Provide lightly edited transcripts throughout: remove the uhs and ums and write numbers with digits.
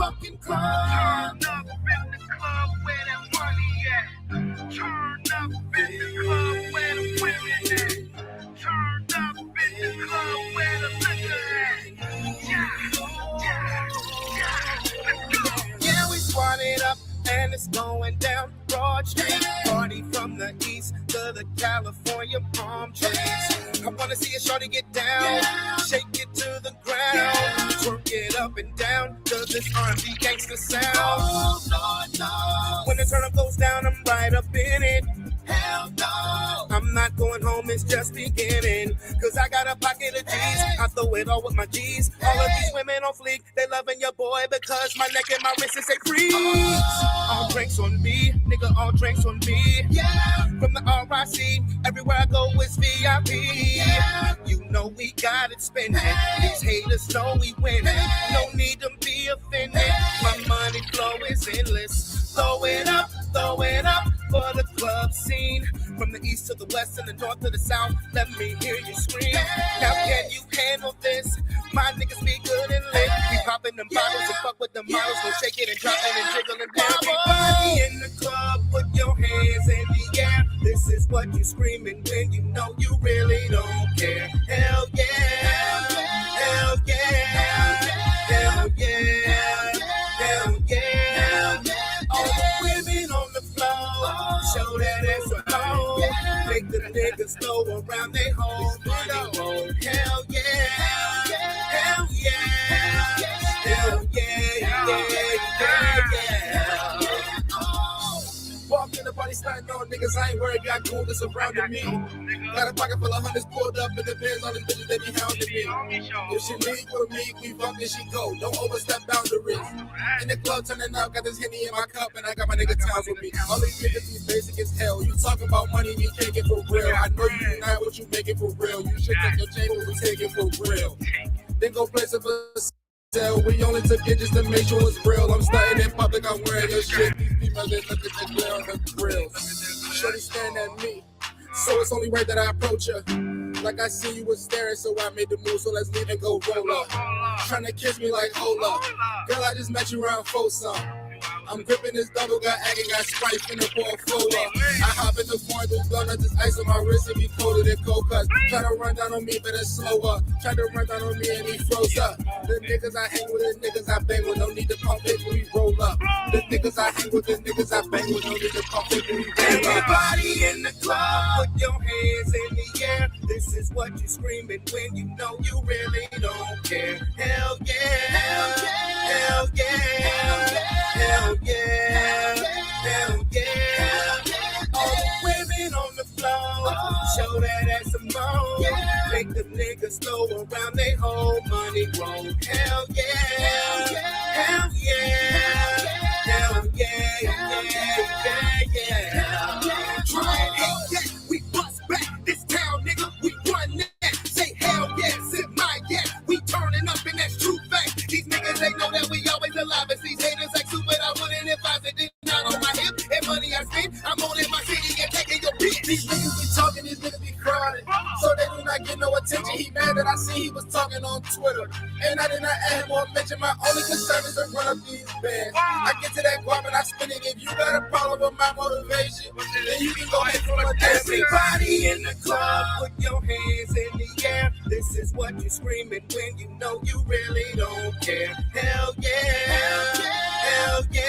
fucking club. Turn up in the club where that money at. Turn up in the club where the women at. Turn up in the club where the liquor at. Yeah, let's go. Yeah, we squatted up and it's going down Broad Street. Party from the east to the California palm trees. I wanna see a shorty get down, shake it to the ground, twerk it up and down to this R&B gangster sound. When the turn up goes down, I'm right up in it. Hell no, I'm not going home, it's just beginning. Cause I got a pocket of G's, I throw it all with my G's. All of these women on fleek, they loving your boy because my neck and my wrist say freeze. All drinks on me, nigga, all drinks on me. Yeah, from the RIC, everywhere I go is VIP. Yeah, you know we got it spinning. These haters know we winning. No need to be offended. My money flow is endless. Throw it up for the club scene. From the east to the west and the north to the south, let me hear you scream. Now can you handle this? My niggas be good and lit. We popping them bottles and fuck with the models. Go shake it and drop it and jiggle and dance. Everybody in the club, put your hands in the air. This is what you screaming when you know you really don't care. Hell yeah, hell yeah, hell yeah, hell yeah. All the women on the floor, show that ass a hoe. Make the niggas go around they whole money roll. Hell yeah, hell yeah, hell yeah. Walk in the party starting on niggas, I ain't worried, got coolness surrounding me. Got a pocket full of hundreds pulled up, and depends on the bitches they be hounding me. If she leave with me, we fuck and she go. Don't overstep boundaries. In the club turning up, got this Henny in my cup, and I got my nigga Towns with me. All these niggas be basic as hell. You talk about money, you can't get for real. I know you not what you making for real. You should take your chain, but we take it for real. Then go place it for sale. We only took it just to make sure it's real. I'm starting in public, I'm wearing your shit. These females, they look at the glare on the grills. Shorty staring at me, so it's only right that I approach her. Like I see you was staring, so I made the move, so let's leave and go roll up. Tryna kiss me like, hold up. Girl, I just met you around Fosun. I'm gripping this double, got agate, got Sprite, finna pour a flow up. I hop in the foreign, do donuts, just ice on my wrist, and be colder than cold cuts. Try to run down on me, better slow up. Try to run down on me, and he froze up. The niggas I hang with, the niggas I bang with, no need to pump it when we roll up. The niggas I hang with, the niggas I bang with, no need to pump it when we roll up. Everybody in the club, put your hands in the air. This is what you screaming when you know you really don't care. Hell yeah, hell yeah, hell yeah, hell yeah, hell yeah. All the women on the floor, show that ass some more. Make the niggas throw around they whole money roll. Hell yeah, hell yeah, hell yeah, yeah. Try it, hell yeah, we bust back this town, nigga, we run that. Say hell yeah, sip my yeah, we turning up and that's true fact. These niggas, they know that we always alive. It's these haters like stupid, I wouldn't advise it. They not on my hip, and money I spend, I'm on in my city and taking your bitch. These niggas be talking, these niggas be crying, so they do not get no attention. He mad that I see he was talking on Twitter, and I did not add him or mention. My only concern is to run up these bands. I get to that guap and I spin it. If you got a problem with my motivation, then you can go ahead from a dance. Everybody in the club, put your hands in the air. This is what you screaming when you know you really don't care. Hell yeah, hell yeah,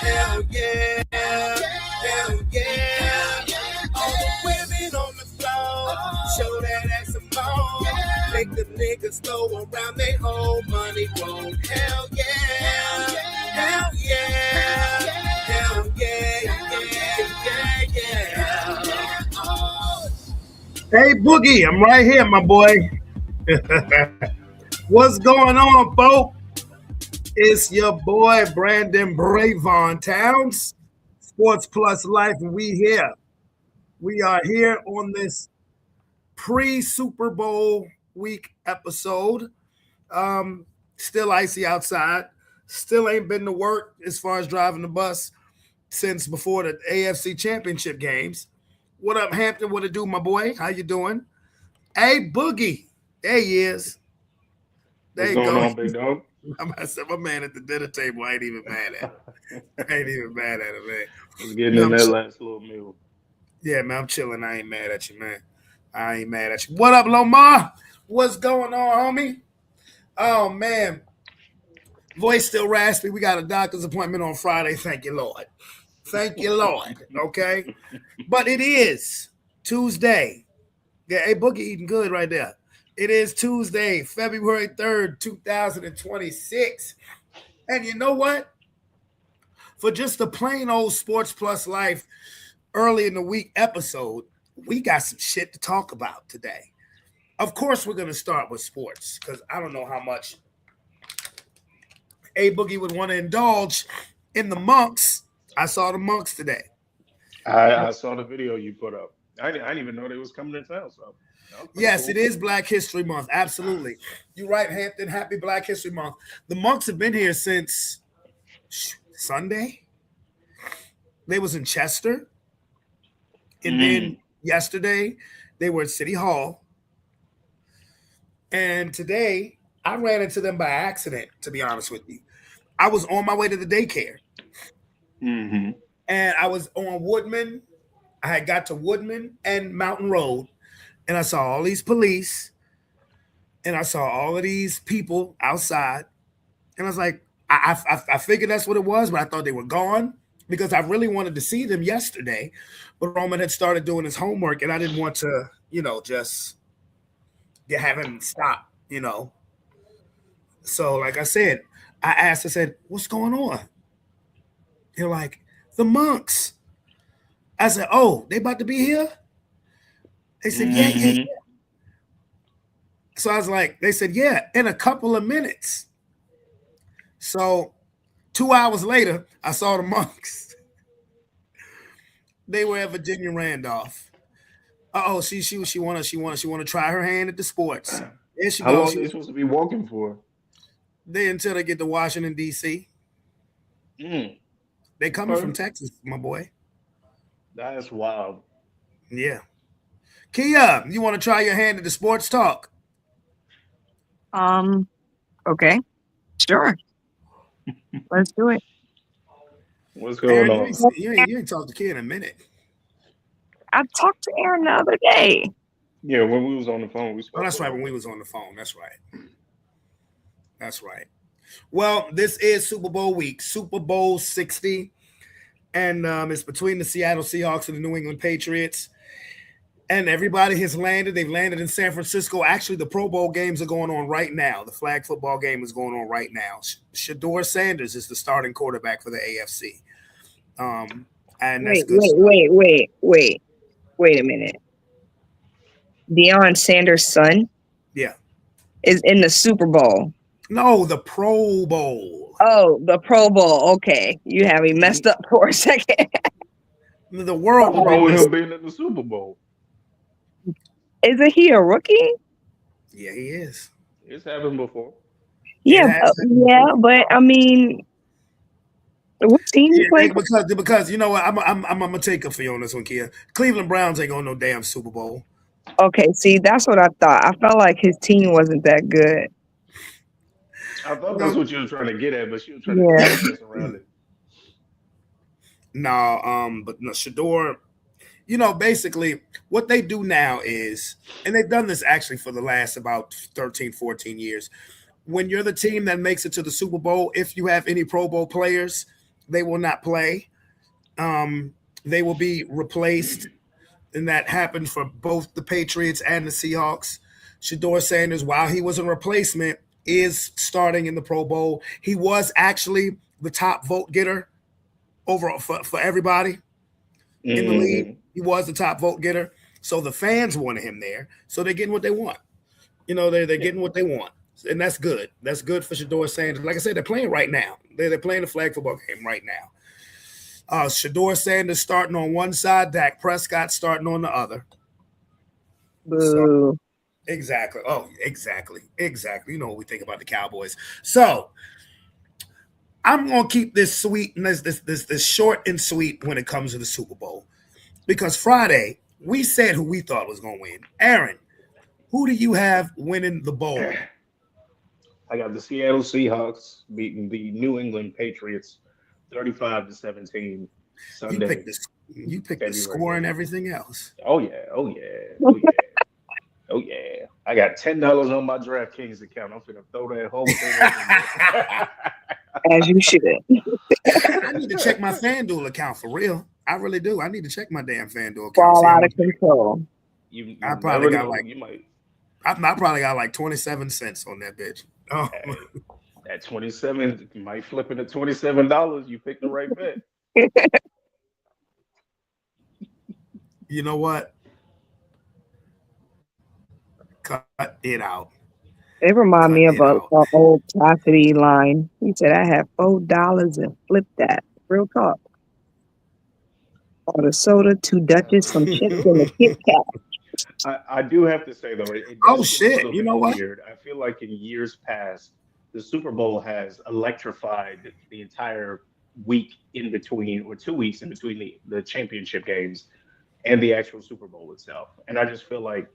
hell yeah, hell yeah. All the women on the floor, show that ass some more. Make the niggas throw around they whole money roll. Hell yeah, hell yeah, hell yeah, yeah. Hey, Boogie, I'm right here, my boy. What's going on, folks? It's your boy, Brandon Bravon Towns, Sports Plus Life, and we here. We are here on this pre-Super Bowl week episode. Still icy outside. Still ain't been to work as far as driving the bus since before the AFC Championship games. What up, Hampton? What it do, my boy? How you doing? Hey, Boogie. There he is. There What's you going go. on, big dog? I said, my man at the dinner table, I ain't even mad at him. I ain't even mad at him, man. Was getting in that last little meal. Yeah, man, I'm chilling. I ain't mad at you, man. I ain't mad at you. What up, Lomar? What's going on, homie? Oh, man. Voice still raspy. We got a doctor's appointment on Friday. Thank you, Lord. Thank you, Lord. Okay? But it is Tuesday. Yeah, hey, Boogie eating good right there. It is Tuesday, February 3rd, 2026. And you know what? For just a plain old Sports Plus Life early in the week episode, we got some shit to talk about today. Of course, we're going to start with sports because I don't know how much A Boogie would want to indulge in the monks. I saw the monks today. I saw the video you put up. I didn't even know they was coming to town. So yes, cool. It is Black History Month. Absolutely. You're right, Hampton. Happy Black History Month. The monks have been here since Sunday. They was in Chester. And then yesterday, they were at City Hall. And today, I ran into them by accident, to be honest with you. I was on my way to the daycare. Mm-hmm. And I was on Woodman. I had got to Woodman and Mountain Road. And I saw all these police. And I saw all of these people outside. And I was like, I figured that's what it was, but I thought they were gone because I really wanted to see them yesterday. But Roman had started doing his homework, and I didn't want to, just have him stop, So, like I said, I said, what's going on? They're like, the monks. I said, oh, they about to be here? They said, yeah. So I was like, they said, yeah, in a couple of minutes. So 2 hours later, I saw the monks. They were at Virginia Randolph. She wanna try her hand at the sports. There she How goes. long are they supposed to be walking for? Until they get to Washington, D.C. They coming from Texas, my boy. That's wild. Yeah. Kia, you want to try your hand at the sports talk? Okay. Sure. Let's do it. What's going on? You ain't talked to Kia in a minute. I talked to Aaron the other day. Yeah, when we was on the phone, we spoke. Oh, that's right. When we was on the phone. That's right. That's right. Well, this is Super Bowl week, Super Bowl 60. And it's between the Seattle Seahawks and the New England Patriots. And everybody has landed. They've landed in San Francisco. Actually, the Pro Bowl games are going on right now. The flag football game is going on right now. Shedeur Sanders is the starting quarterback for the AFC. And that's good. Wait a minute. Deion Sanders' son? Yeah. Is in the Super Bowl. No, the Pro Bowl. Oh, the Pro Bowl. Okay. You have me messed up for a second. The world will be him being in the Super Bowl. Isn't he a rookie? Yeah, he is. It's happened before. Yeah, but I mean, what team you play? Because you know what, I'm gonna take up for you on this one, Kia. Cleveland Browns ain't going no damn Super Bowl. Okay, see, that's what I thought. I felt like his team wasn't that good. I thought that's what you were trying to get at, but she was trying to get around it. No, but no, Shedeur. Basically what they do now is, and they've done this actually for the last about 13, 14 years. When you're the team that makes it to the Super Bowl, if you have any Pro Bowl players, they will not play. They will be replaced. And that happened for both the Patriots and the Seahawks. Shedeur Sanders, while he was a replacement, is starting in the Pro Bowl. He was actually the top vote getter overall for everybody in the league. He was the top vote getter. So the fans wanted him there. So they're getting what they want. They're getting what they want. And that's good. That's good for Shedeur Sanders. Like I said, they're playing right now. They're playing the flag football game right now. Shedeur Sanders starting on one side, Dak Prescott starting on the other. Boo. So, exactly. Oh, exactly. You know what we think about the Cowboys. So I'm gonna keep this sweet and this short and sweet when it comes to the Super Bowl. Because Friday, we said who we thought was going to win. Aaron, who do you have winning the bowl? I got the Seattle Seahawks beating the New England Patriots 35-17 Sunday, You picked the February score and 8th. everything else. Oh yeah, oh yeah, oh yeah, oh yeah. I got $10 on my DraftKings account. I'm gonna throw that whole thing up in there. As you should. I need to check my FanDuel account for real. I really do. I need to check my damn FanDuel account. Fall See how out much- of control. You I probably never got know. like- You might I probably got like 27 cents on that bitch. Oh, at 27, you might flip it at $27. You pick the right bet. you know what? Cut it out. It remind me of Cut it an old Cassidy line. He said, I had $4 and flip that. Real talk. On a soda, 2 Dutchess, some chips, and a Kit Kat. I do have to say though, it Oh, does shit. get a little You bit know what? weird. I feel like in years past, the Super Bowl has electrified the entire week in between, or 2 weeks in between the championship games and the actual Super Bowl itself. And I just feel like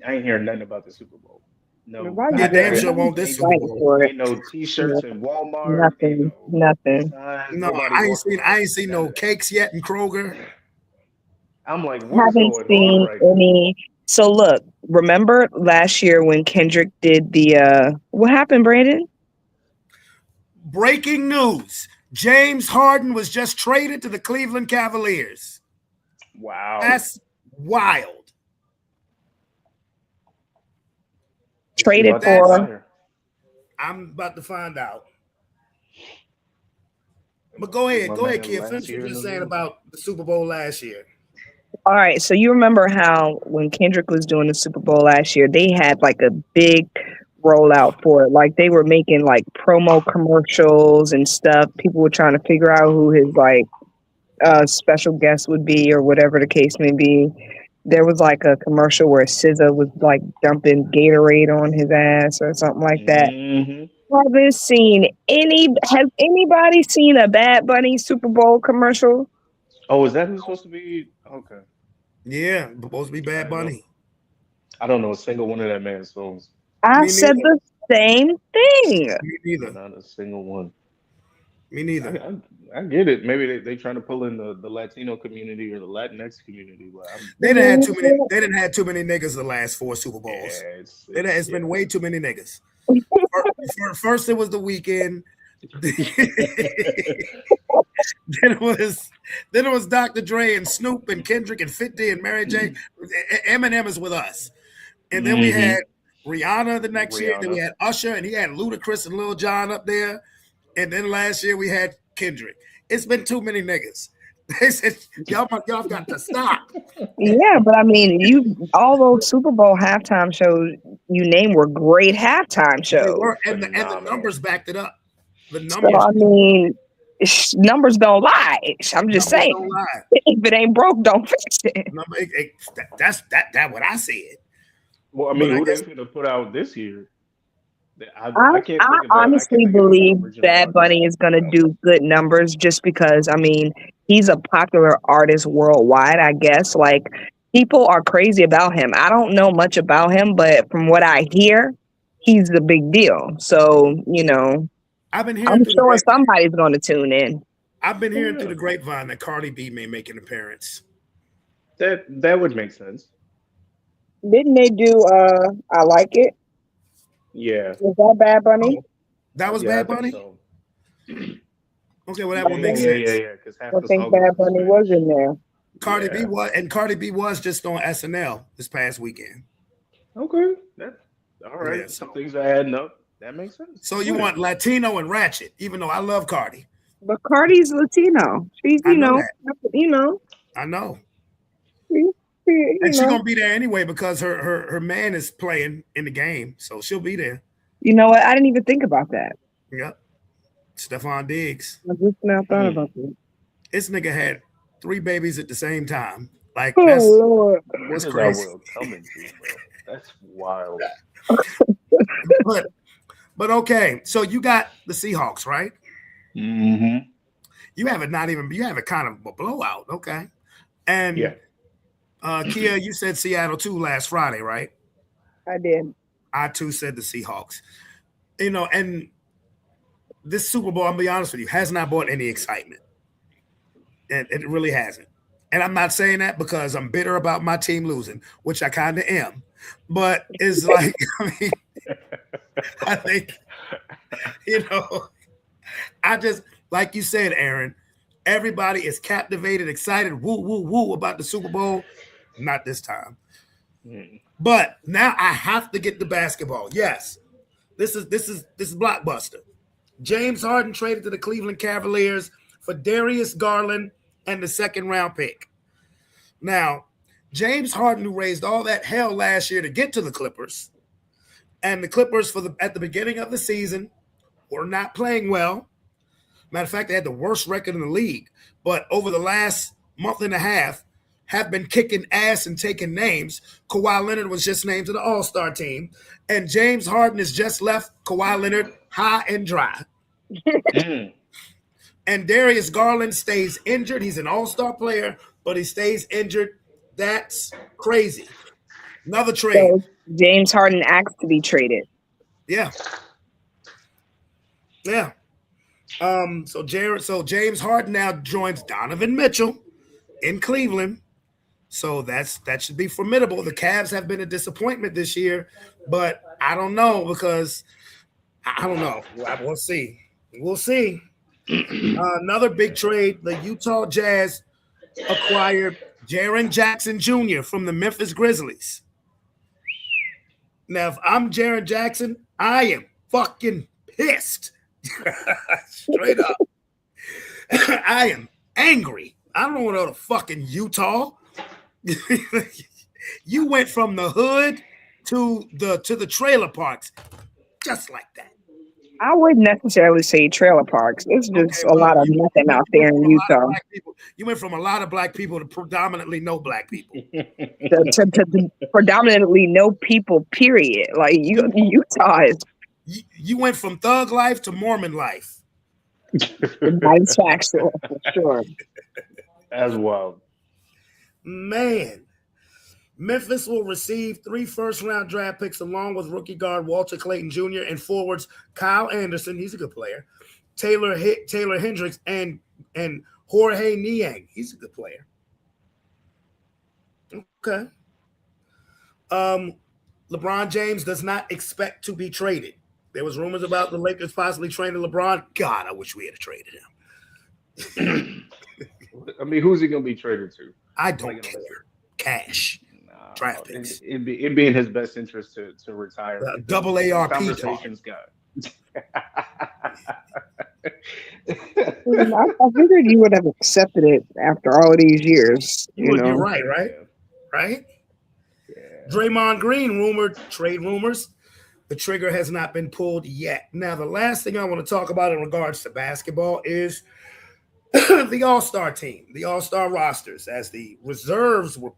I ain't hearing nothing about the Super Bowl. No, Why Yeah, you damn doing sure it? won't this Super Fight Bowl. for it. Ain't no T-shirts in Walmart. Nothing. Nothing. Signs, No, nobody I walking ain't seen none no of that. cakes yet in Kroger. I'm like, what is Haven't going seen on right now? any. So look, remember last year when Kendrick did the what happened, Brandon? Breaking news. James Harden was just traded to the Cleveland Cavaliers. Wow. That's wild. Traded About that for fire. I'm about to find out. But go ahead, My Kia. man Finish last what year you're in the saying league. about the Super Bowl last year. all right, so you remember how when Kendrick was doing the Super Bowl last year, they had like a big rollout for it. Like they were making like promo commercials and stuff. People were trying to figure out who his like special guest would be or whatever the case may be. There was like a commercial where SZA was like dumping Gatorade on his ass or something like that. Mhm. Haven't seen any. Has anybody seen a Bad Bunny Super Bowl commercial? Oh, is that who's supposed to be? Okay. Yeah, supposed to be Bad Bunny. I don't know a single one of that man's songs. I Me said neither. the same thing. Me neither. Not a single one. Me neither. I get it. Maybe they trying to pull in the Latino community or the Latinx community. But They done had too many. They didn't have too many niggas the last 4 Super Bowls. yeah, It's been way too many niggas. First it was The Weeknd. then it was Dr. Dre and Snoop and Kendrick and 50 and Mary J. Eminem is with us. And then we had Rihanna the next year. Then we had Usher, and he had Ludacris and Lil Jon up there. And then last year we had Kendrick. It's been too many niggas. They said y'all got to stop. Yeah, but I mean, all those Super Bowl halftime shows you named were great halftime They shows. were, and the Phenomenal. numbers backed it up. The So numbers. I mean, numbers don't lie. I'm just numbers saying, don't lie. if it ain't broke, don't fix it. That's what I said. Well, I mean, But I who guess- they going to put out this year? I can't think of honestly think of the believe original Bad artist. Bunny is going to do good numbers just because, I mean, he's a popular artist worldwide, I guess. Like, people are crazy about him. I don't know much about him, but from what I hear, he's the big deal. So, you know, I've been hearing I'm through sure the somebody's going to tune in. I've been hearing through the grapevine that Cardi B may make an appearance. That would make sense. Didn't they do I Like It? Yeah. Was that Bad Bunny? That was Yeah, I Bad think Bunny? so. Okay, well that would make Yeah, sense. yeah. Because half I the think song Bad Bunny was in there. Cardi Yeah. B was just on SNL this past weekend. Okay. All right. Yeah, Some so- things are adding up. That makes sense. So you want Latino and Ratchet, even though I love Cardi. But Cardi's Latino. She's, I you know know, you know, I know. you And she's know. gonna be there anyway because her man is playing in the game. So she'll be there. You know what? I didn't even think about that. Yep. Stephon Diggs. I just now thought about that. This nigga had 3 babies at the same time. Like Oh that's Lord. what's What is our crazy. world coming to, bro? That's wild. But okay, so you got the Seahawks, right? Mm-hmm. You have it kind of a blowout, okay? And Yeah. Kia, you said Seattle too last Friday, right? I did. I too said the Seahawks. and this Super Bowl, I'll be honest with you, has not brought any excitement. And it really hasn't. And I'm not saying that because I'm bitter about my team losing, which I kind of am. But it's like, I think, I just, like you said, Aaron, everybody is captivated, excited, woo, woo, woo about the Super Bowl. Not this time. But now I have to get the basketball. Yes, this is blockbuster. James Harden traded to the Cleveland Cavaliers for Darius Garland and the second round pick. Now, James Harden, who raised all that hell last year to get to the Clippers, and the Clippers at the beginning of the season were not playing well. Matter of fact, they had the worst record in the league. But over the last month and a half, have been kicking ass and taking names. Kawhi Leonard was just named to the All-Star team. And James Harden has just left Kawhi Leonard high and dry. And Darius Garland stays injured. He's an all-star player, but he stays injured. That's crazy. Another trade. So James Harden asked to be traded. Yeah. So James Harden now joins Donovan Mitchell in Cleveland. So that should be formidable. The Cavs have been a disappointment this year, but I don't know because I don't know. We'll see. We'll see. Another big trade: the Utah Jazz acquired Jaren Jackson Jr. from the Memphis Grizzlies. Now, if I'm Jaren Jackson, I am fucking pissed. Straight up. I am angry. I don't want to go to fucking Utah. You went from the hood to the trailer parks just like that. I wouldn't necessarily say trailer parks. It's just a lot of nothing out there in Utah. You went from a lot of black people to predominantly no black people. to predominantly no people, period. Like Utah is. You went from thug life to Mormon life. Nice factual, for sure. As well. Man, Memphis will receive 3 first-round draft picks along with rookie guard Walter Clayton Jr. and forwards Kyle Anderson, he's a good player, Taylor Hendricks, and Jorge Niang, he's a good player. Okay. LeBron James does not expect to be traded. There was rumors about the Lakers possibly trading LeBron. God, I wish we had traded him. I mean, who's he going to be traded to? I don't care. Cash. Draft picks. It'd be in his best interest to retire. Double ARP conversations got. I figured you would have accepted it after all these years. You're right? Right? Yeah. Draymond Green trade rumors. The trigger has not been pulled yet. Now, the last thing I want to talk about in regards to basketball is the All-Star team, the All-Star rosters, as the reserves were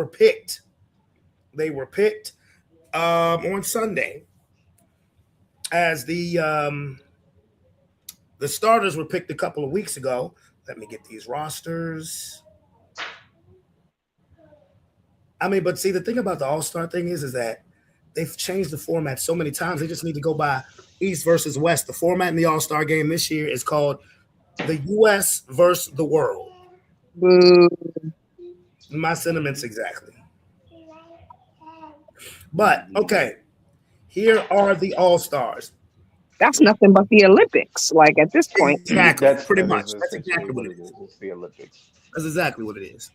picked. They were picked on Sunday, as the starters were picked a couple of weeks ago. Let me get these rosters. I mean, but see, the thing about the All-Star thing is that they've changed the format so many times. They just need to go by East versus West. The format in the All-Star game this year is called the U.S. versus the world. My sentiments exactly. But, okay, here are the All-Stars. That's nothing but the Olympics, like at this point. Exactly, That's exactly what it is. It's the Olympics. That's exactly what it is.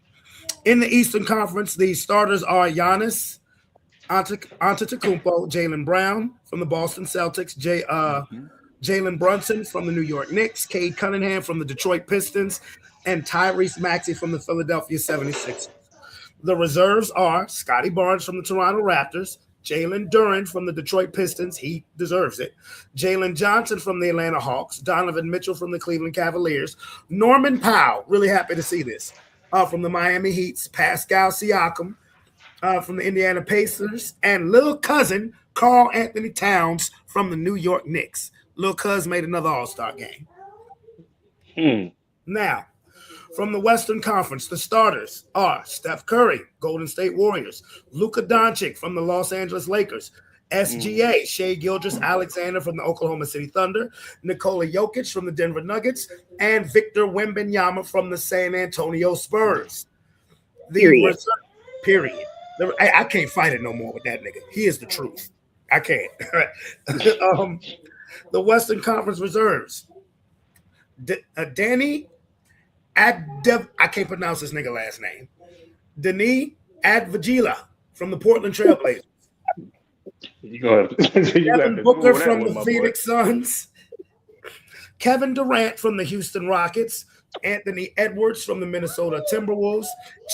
In the Eastern Conference, the starters are Giannis Antetokounmpo, Jaylen Brown from the Boston Celtics, Jalen Brunson from the New York Knicks, Cade Cunningham from the Detroit Pistons, and Tyrese Maxey from the Philadelphia 76ers. The reserves are Scotty Barnes from the Toronto Raptors, Jalen Duren from the Detroit Pistons, he deserves it, Jalen Johnson from the Atlanta Hawks, Donovan Mitchell from the Cleveland Cavaliers, Norman Powell, really happy to see this, from the Miami Heat, Pascal Siakam from the Indiana Pacers, and little cousin Karl Anthony Towns from the New York Knicks. Lil Cuz made another All-Star game. Now, From the Western Conference, the starters are Steph Curry, Golden State Warriors, Luka Doncic from the Los Angeles Lakers, SGA, Shai Gilgeous-Alexander from the Oklahoma City Thunder, Nikola Jokic from the Denver Nuggets, and Victor Wembanyama from the San Antonio Spurs. Period. Period. I can't fight it no more with that nigga. He is the truth. I can't. The Western Conference reserves. Danny I can't pronounce this nigga last name. Denis Advagila from the Portland Trailblazers. Devin Booker from the Phoenix Suns. Kevin Durant from the Houston Rockets. Anthony Edwards from the Minnesota Timberwolves.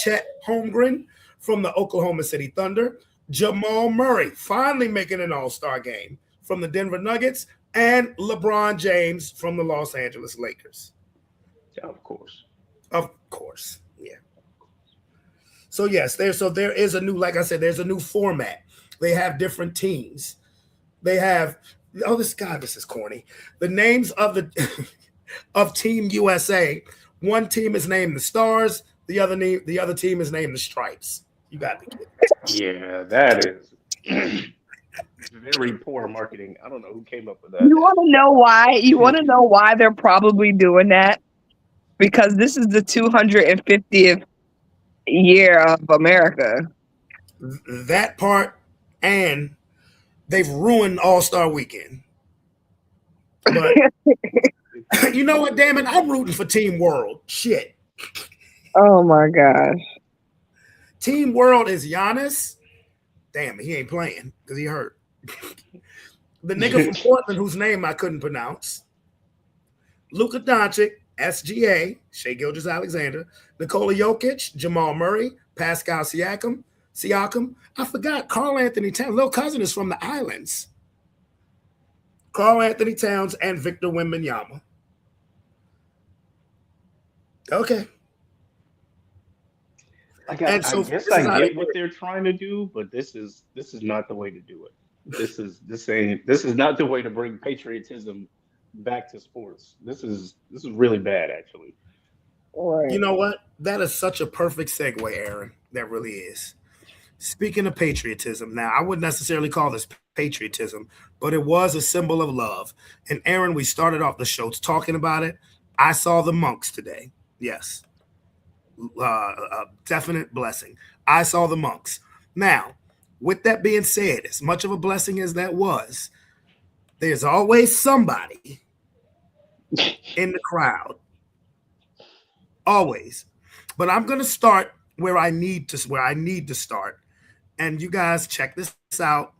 Chet Holmgren from the Oklahoma City Thunder. Jamal Murray finally making an all-star game from the Denver Nuggets. And LeBron James from the Los Angeles Lakers. Of course. Of course. Yeah. So yes, there is a new, like I said, there's a new format. They have different teams. They have this is corny. The names of the of Team USA. One team is named the Stars, the other team is named the Stripes. You got to be kidding. Yeah, that is very poor marketing. I don't know who came up with that. You want to know why? You want to know why they're probably doing that? Because this is the 250th year of America. That part, and they've ruined All-Star Weekend. But you know what, damn it, I'm rooting for Team World. Shit. Oh my gosh. Team World is Giannis. Damn, he ain't playing because he hurt. The nigga from Portland whose name I couldn't pronounce. Luka Doncic, SGA, Shai Gilgeous-Alexander, Nikola Jokic, Jamal Murray, Pascal Siakam. I forgot Karl Anthony Towns. Little cousin is from the islands. Karl Anthony Towns and Victor Wembanyama. Okay. I guess I get what they're trying to do, but this is not the way to do it. This is not the way to bring patriotism back to sports. This is really bad, actually. Right. You know what? That is such a perfect segue, Aaron. That really is. Speaking of patriotism, now I wouldn't necessarily call this patriotism, but it was a symbol of love. And Aaron, we started off the show talking about it. I saw the Monks today. Yes. A definite blessing. I saw the Monks. Now, with that being said, as much of a blessing as that was, there's always somebody in the crowd. Always. But I'm going to start where I need to start. And you guys check this out.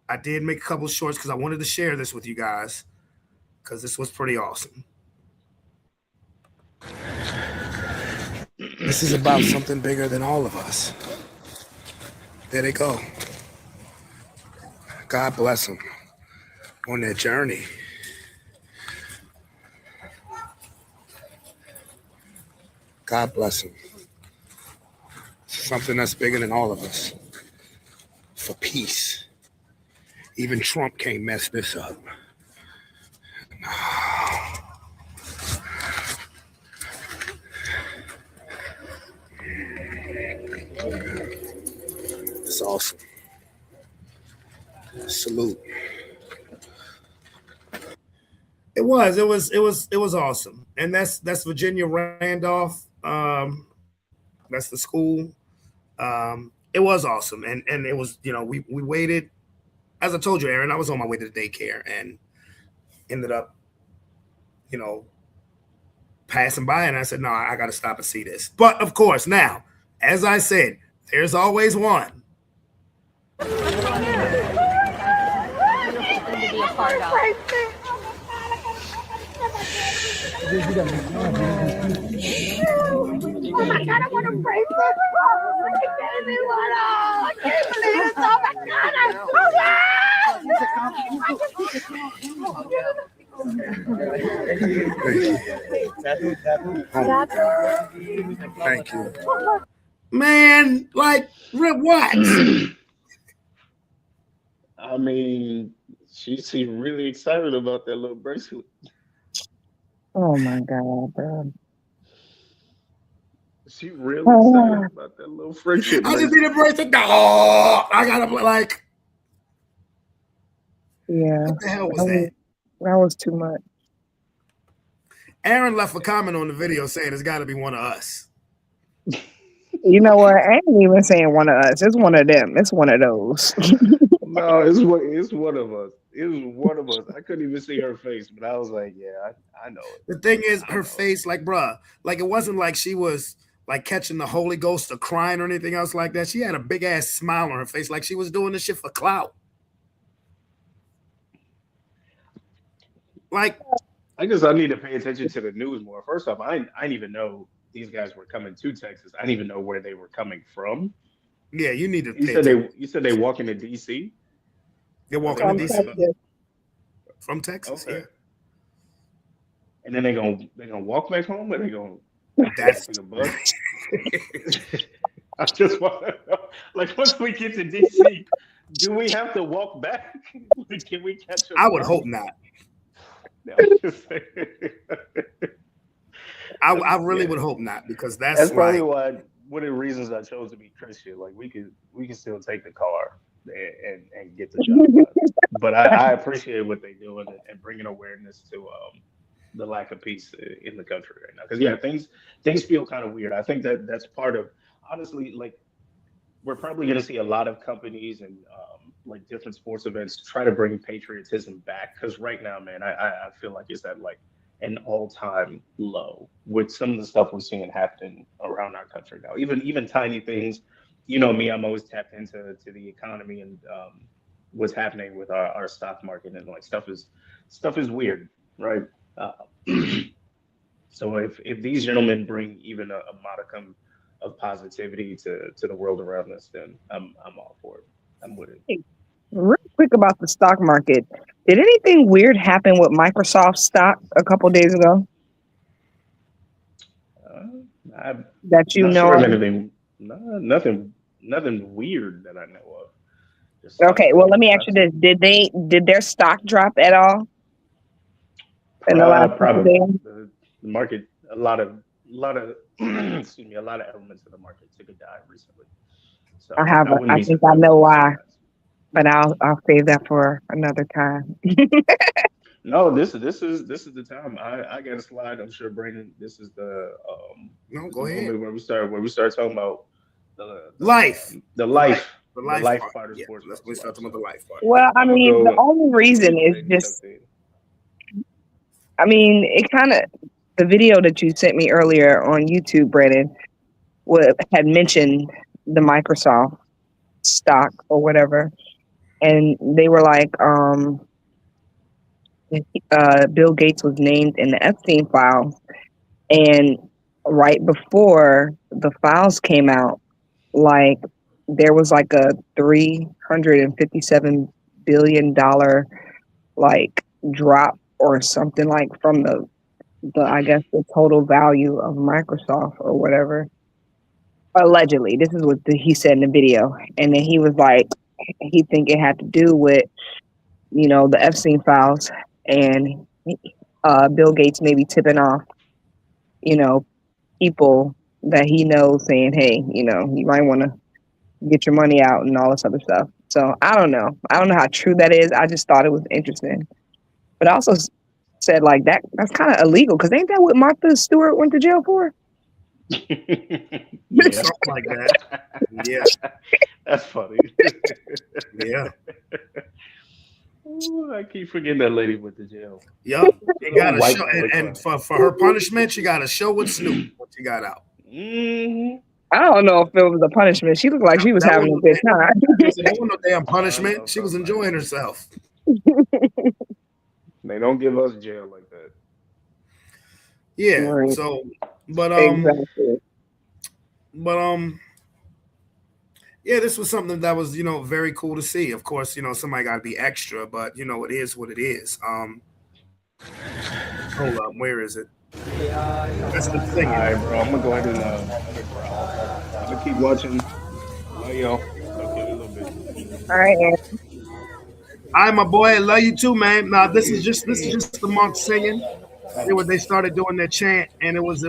I did make a couple of shorts because I wanted to share this with you guys because this was pretty awesome. This is about something bigger than all of us. There they go. God bless them on their journey. God bless them. Something that's bigger than all of us. For peace. Even Trump can't mess this up. It's awesome. Salute. It was awesome. And that's Virginia Randolph. That's the school. It was awesome. And it was, we waited. As I told you, Aaron, I was on my way to the daycare and ended up, passing by, and I said, no, I got to stop and see this. But of course, now, as I said, there's always one. Oh my God, I want to pray for her. He gave me one. Oh, I can't believe it. Oh my God. Thank you. Man, like, what? I mean, she seemed really excited about that little bracelet. Oh my God, bro. She really excited about that little friendship. I just need a break. No, I gotta like. Yeah, What the hell was that? that was too much. Aaron left a comment on the video saying it's got to be one of us. You know what? I ain't even saying one of us. It's one of them. It's one of those. No, it's one of us. It was one of us. I couldn't even see her face, but I was like, yeah, I know it. The thing is, her face, like, bruh, like it wasn't like she was like catching the Holy Ghost or crying or anything else like that. She had a big ass smile on her face, like she was doing this shit for clout. Like, I guess I need to pay attention to the news more. First off, I didn't even know these guys were coming to Texas. I didn't even know where they were coming from. yeah, you need to. You said they walking to DC. They're walking to DC from Texas. Okay. Yeah. And then they're gonna walk back home, or they gonna That's take a bus. I just want to know, like, once we get to DC, do we have to walk back? Can we catch a I would bus? hope not. No, I'm just saying. I really would hope not, because That's probably like, one of the reasons I chose to be Christian. Like, we can still take the car and get the job done. But I appreciate what they do and bringing awareness to the lack of peace in the country right now. Because yeah, things feel kind of weird. I think that's part of, honestly, like, we're probably going to see a lot of companies and like different sports events try to bring patriotism back. Because right now, man, I feel like it's at like an all-time low with some of the stuff we're seeing happening around our country now. Even tiny things. You know me, I'm always tapped into the economy and what's happening with our stock market, and like stuff is weird, right? So if these gentlemen bring even a modicum of positivity to the world around us, then I'm all for it. I'm with it. Real quick about the stock market. Did anything weird happen with Microsoft stock a couple days ago I'm that you not know sure of of? anything. Nothing weird that I know of. Just Okay, well, let me ask you this: did their stock drop at all in the last couple Probably days? the market, a lot of excuse me, a lot of elements of the market took a dive recently. So I have. wouldn't I be think I surprised know if why, that's- but I'll save that for another time. No, this is the time. I got a slide. I'm sure Brandon. This is the no, this go is the ahead. moment where we start talking about the Life. the life The life part. of Yeah, sports. let's start talking about the life part. Well, I I'm gonna mean, the go. only reason is just, I mean, it kind of, the video that you sent me earlier on YouTube, Brandon, had mentioned the Microsoft stock or whatever, and they were like, Bill Gates was named in the Epstein files, and right before the files came out, like there was like a $357 billion like drop or something, like from the I guess the total value of Microsoft or whatever. Allegedly, this is what he said in the video, and then he was like, he think it had to do with, you know, the Epstein files, and Bill Gates maybe tipping off, you know, people that he knows, saying, hey, you know, you might want to get your money out and all this other stuff. So I don't know how true that is. I just thought it was interesting, but I also said like that's kind of illegal, because ain't that what Martha Stewart went to jail for? Yeah, Something like that. Yeah, that's funny. yeah. Ooh, I keep forgetting that lady went to jail. Yep. You got to White show, boy and crime. for her punishment, you got to show with Snoop what you got out. Mm-hmm. I don't know if it was a punishment. She looked like she was That having a wasn't- good time. That wasn't no damn punishment. She was enjoying herself. They don't give us jail like that. Yeah. Right. So, but Exactly. yeah, this was something that was, you know, very cool to see. Of course, you know, somebody got to be extra, but you know, it is what it is. Hold up, where is it? That's the thing. All right, bro. I'm gonna go ahead and I'm gonna keep watching. Love y'all. Talk to you in a little bit. All right, Aaron. Hi, my boy. I love you too, man. Now, this is just the monks singing. They started doing their chant, and it was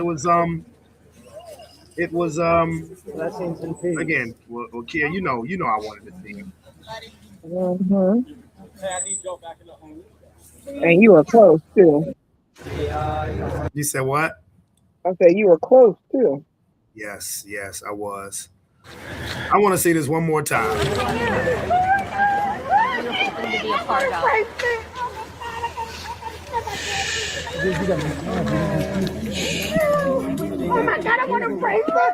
It was again, well Kia, you know I wanted to see him. Mhm. And you were close too. You said what? I said you were close too. Yes, yes, I was. I want to see this one more time. Oh my God, I want to break this.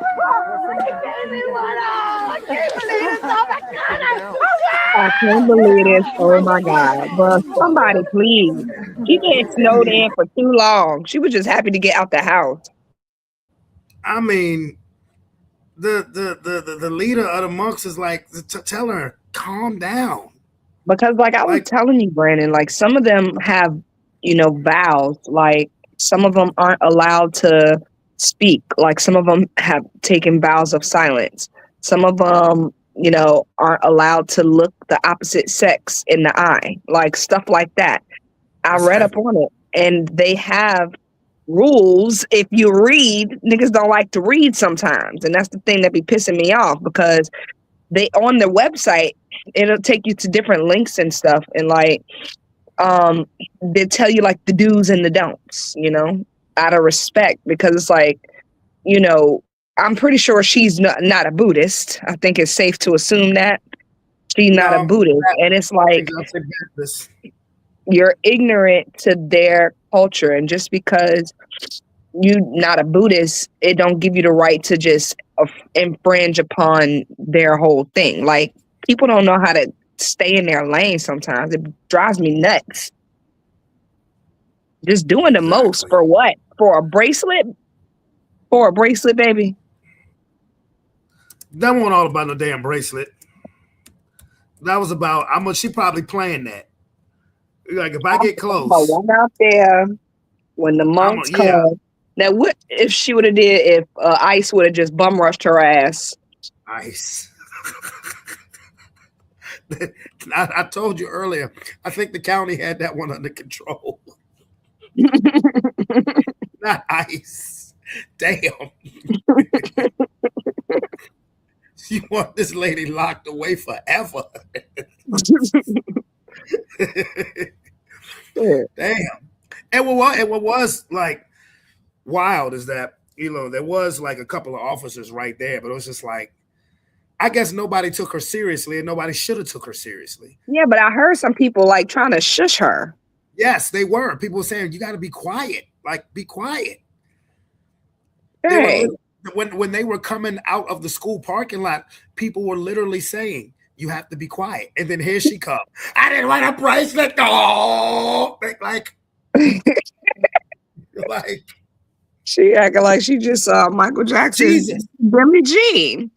He gave me one. Oh, I can't believe it. Oh my God. I can't believe this. Oh my God. But somebody please. She been snowed in for too long. She was just happy to get out the house. I mean, the leader of the monks is like tell her calm down. Because like I was Like telling you, Brandon, like some of them have, vows. Like some of them aren't allowed to speak. Like some of them have taken vows of silence. Some of them, aren't allowed to look the opposite sex in the eye. Like stuff like that. I that's read heavy. up on it, and they have rules. If you read, niggas don't like to read sometimes, and that's the thing that be pissing me off because they on their website it'll take you to different links and stuff, and like they tell you like the do's and the don'ts, out of respect, because it's like, you know, I'm pretty sure she's not a Buddhist. I think it's safe to assume that she's not a No, Buddhist, and it's like I'll say this. you're ignorant to their culture, and just because you not a Buddhist, it don't give you the right to just infringe upon their whole thing. Like people don't know how to stay in their lane sometimes. It drives me nuts. Just doing the most for what? For a bracelet? For a bracelet, baby? That wasn't all about no damn bracelet. That was about how much she probably playing that. Like if I get close, One out there when the monks come. yeah. Now, what if she would have did if ICE would have just bum rushed her ass? Ice. I told you earlier. I think the county had that one under control. Not ICE. Damn. You want this lady locked away forever. Damn. And what was like wild is that, there was like a couple of officers right there, but it was just like, I guess nobody took her seriously and nobody should have took her seriously. Yeah, but I heard some people like trying to shush her. Yes, they were. People were saying, you got to be quiet. Like, be quiet. Hey. When they were coming out of the school parking lot, people were literally saying, you have to be quiet. And then here she comes. I didn't want a bracelet. No. Like, she acting like she just saw Michael Jackson. Jesus. Billie Jean.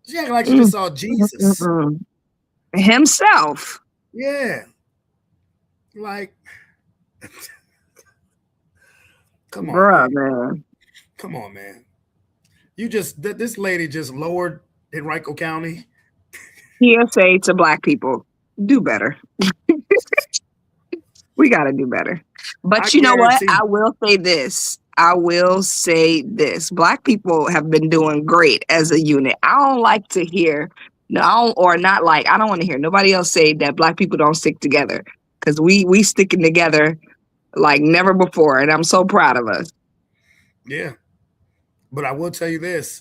She acting like she just saw Jesus. Himself. Yeah. Like, come on. Bruh, man. Come on, man. This lady just lowered Henrico County. PSA to black people, do better. We got to do better. But you know what? I will say this. Black people have been doing great as a unit. I don't like to hear, I don't want to hear nobody else say that black people don't stick together, because we sticking together like never before. And I'm so proud of us. Yeah. But I will tell you this.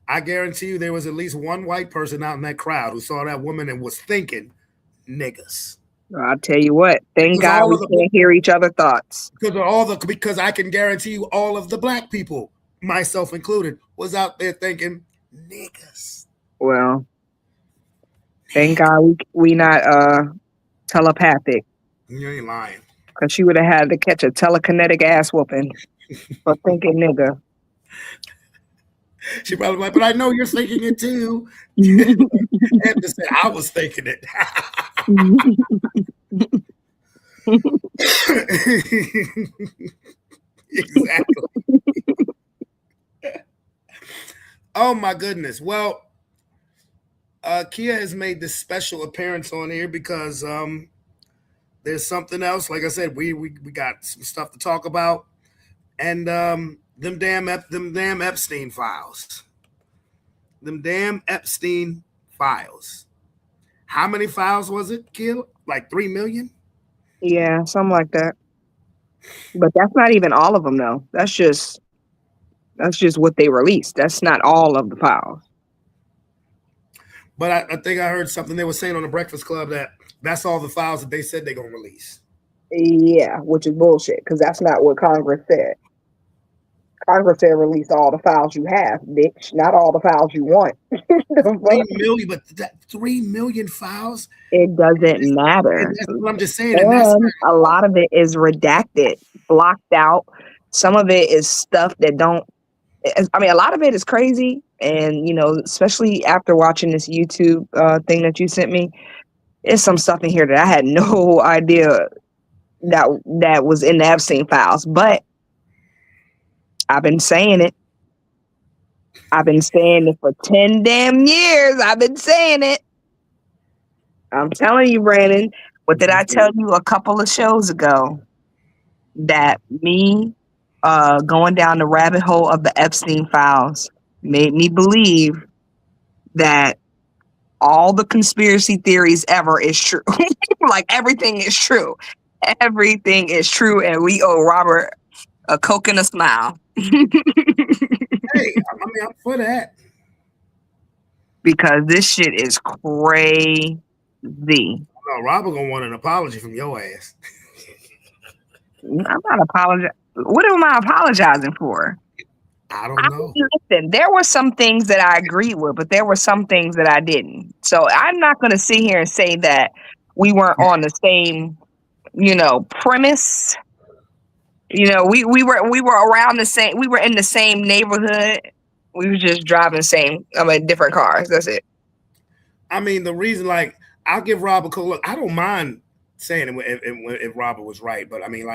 I guarantee you there was at least one white person out in that crowd who saw that woman and was thinking, niggas. I'll tell you what. Thank God we can't hear each other's thoughts. Because I can guarantee you all of the black people, myself included, was out there thinking, niggas. Well, thank God we not telepathic. You ain't lying. Because she would have had to catch a telekinetic ass whooping for thinking nigga. She probably like, but I know you're thinking it too. And to say I was thinking it. Exactly. Oh my goodness. Well, Kia has made this special appearance on here because there's something else. Like I said, we got some stuff to talk about. And Them damn Epstein files. Them damn Epstein files. How many files was it, Kill? Like 3 million? Yeah, something like that. But that's not even all of them, though. That's just what they released. That's not all of the files. But I think I heard something they were saying on the Breakfast Club that that's all the files that they said they're going to release. Yeah, which is bullshit, because that's not what Congress said. Congress said release all the files you have, bitch, not all the files you want. 3 million, but that 3 million files? It doesn't matter. That's what I'm just saying. And a lot of it is redacted, blocked out. Some of it is stuff that don't, I mean, a lot of it is crazy. And, especially after watching this YouTube thing that you sent me, there's some stuff in here that I had no idea that was in the Epstein files. But I've been saying it. I've been saying it for 10 damn years. I've been saying it. I'm telling you, Brandon. What did I tell you a couple of shows ago? That me going down the rabbit hole of the Epstein files made me believe that all the conspiracy theories ever is true. Like everything is true. Everything is true. And we owe Robert a Coke and a smile. Hey, I'm for that. Because this shit is crazy. No, Robert gonna want an apology from your ass. I'm not apologizing. What am I apologizing for? I don't know. Listen, there were some things that I agreed with, but there were some things that I didn't. So I'm not going to sit here and say that we weren't on the same, premise. We were around the same. We were in the same neighborhood. We were just driving different cars. That's it. I mean, the reason, I'll give Rob a cool look. I don't mind saying it if Robert was right, but I mean,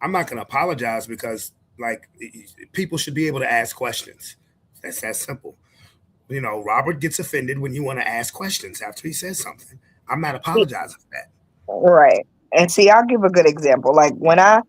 I'm not going to apologize because, people should be able to ask questions. That's that simple. Robert gets offended when you want to ask questions after he says something. I'm not apologizing for that. Right. And see, I'll give a good example. I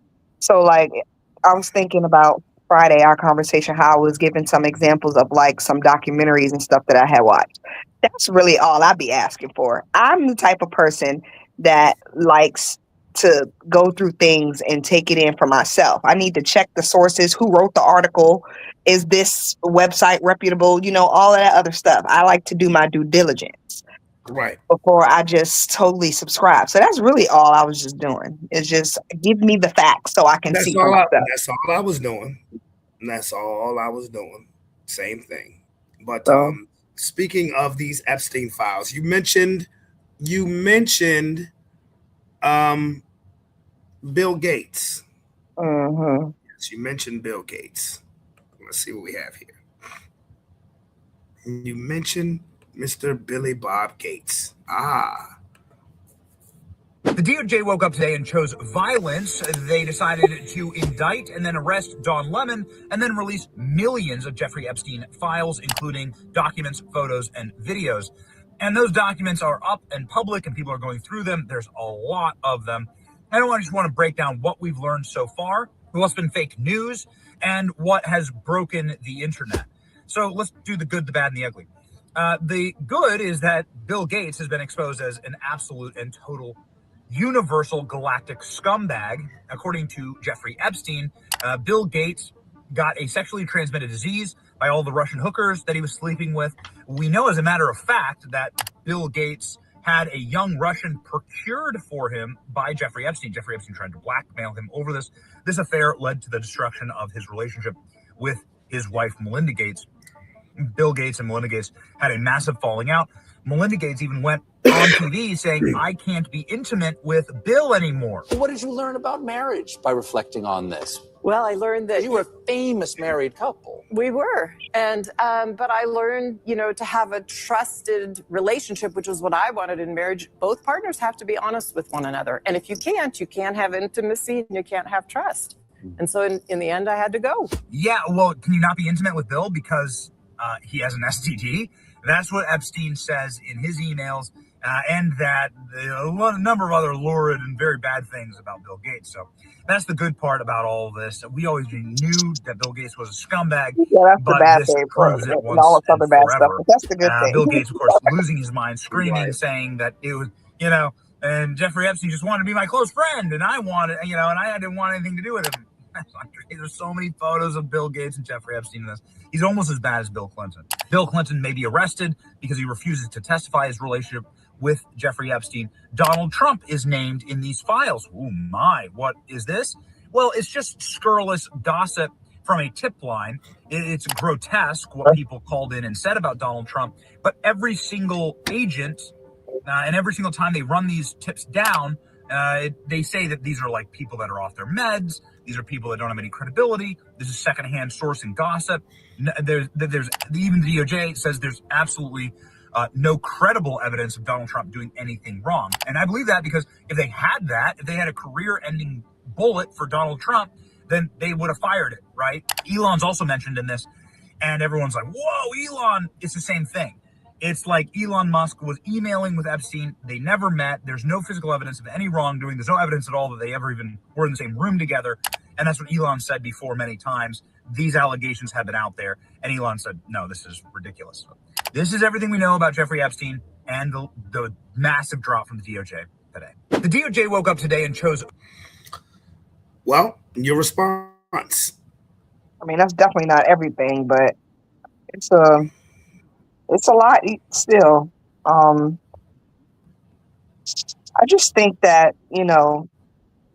was thinking about Friday, our conversation, how I was giving some examples of some documentaries and stuff that I had watched. That's really all I'd be asking for. I'm the type of person that likes to go through things and take it in for myself. I need to check the sources, who wrote the article, is this website reputable, all of that other stuff. I like to do my due diligence. Right. Before I just totally subscribe. So that's really all I was just doing. Is just give me the facts so I can see for myself. That's all I was doing. That's all I was doing. Same thing. But speaking of these Epstein files, you mentioned Bill Gates. Mm-hmm. Yes, you mentioned Bill Gates. Let's see what we have here. You mentioned Mr. Billy Bob Gates. The DOJ woke up today and chose violence. They decided to indict and then arrest Don Lemon and then release millions of Jeffrey Epstein files, including documents, photos, and videos. And those documents are up and public and people are going through them. There's a lot of them. I just want to break down what we've learned so far, what's been fake news, and what has broken the internet. So let's do the good, the bad, and the ugly. The good is that Bill Gates has been exposed as an absolute and total universal galactic scumbag. According to Jeffrey Epstein, Bill Gates got a sexually transmitted disease by all the Russian hookers that he was sleeping with. We know, as a matter of fact, that Bill Gates had a young Russian procured for him by Jeffrey Epstein. Jeffrey Epstein tried to blackmail him over this. This affair led to the destruction of his relationship with his wife, Melinda Gates. Bill Gates and Melinda Gates had a massive falling out. Melinda Gates even went on TV saying, I can't be intimate with Bill anymore. What did you learn about marriage by reflecting on this? Well, I learned that you were a famous married couple. We were. And but I learned, to have a trusted relationship, which was what I wanted in marriage. Both partners have to be honest with one another. And if you can't have intimacy and you can't have trust. And so in the end, I had to go. Yeah, well, can you not be intimate with Bill because he has an STD? That's what Epstein says in his emails. and that a number of other lurid and very bad things about Bill Gates. So that's the good part about all of this. We always knew that Bill Gates was a scumbag, Yeah, that's the but bad this thing, proves it and once all this and other bad stuff. forever. But that's the good thing. Bill Gates, of course, losing his mind, screaming, Right. saying that it was, and Jeffrey Epstein just wanted to be my close friend, and I wanted, and I didn't want anything to do with him. There's so many photos of Bill Gates and Jeffrey Epstein in this. He's almost as bad as Bill Clinton. Bill Clinton may be arrested because he refuses to testify his relationship with Jeffrey Epstein. Donald Trump is named in these files. Oh my, what is this? Well, it's just scurrilous gossip from a tip line. It's grotesque what people called in and said about Donald Trump, but every single agent and every single time they run these tips down, they say that these are like people that are off their meds. These are people that don't have any credibility. This is secondhand source and gossip. There's even the DOJ says there's absolutely no credible evidence of Donald Trump doing anything wrong. And I believe that because if they had that, if they had a career-ending bullet for Donald Trump, then they would have fired it, right? Elon's also mentioned in this, and everyone's like, whoa, Elon. It's the same thing. It's like Elon Musk was emailing with Epstein. They never met. There's no physical evidence of any wrongdoing. There's no evidence at all that they ever even were in the same room together. And that's what Elon said before many times. These allegations have been out there. And Elon said, no, this is ridiculous. This is everything we know about Jeffrey Epstein and the massive drop from the DOJ today. The DOJ woke up today and chose. Well, your response. I mean, that's definitely not everything, but it's a lot still. I just think that,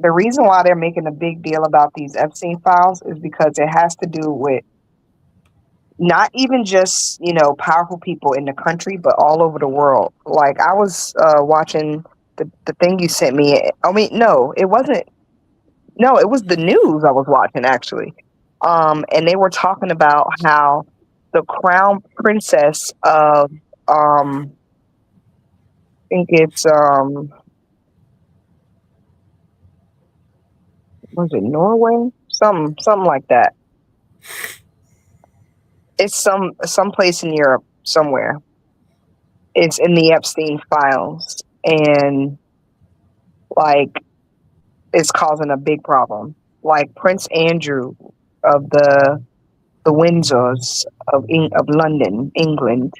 the reason why they're making a big deal about these Epstein files is because it has to do with not even just, powerful people in the country, but all over the world. Like I was watching the thing you sent me. I mean, no, it wasn't. No, it was the news I was watching actually. And they were talking about how the crown princess of I think it's was it Norway? Something like that. It's some place in Europe somewhere. It's in the Epstein files, and like it's causing a big problem. Like Prince Andrew of the Windsors of London, England,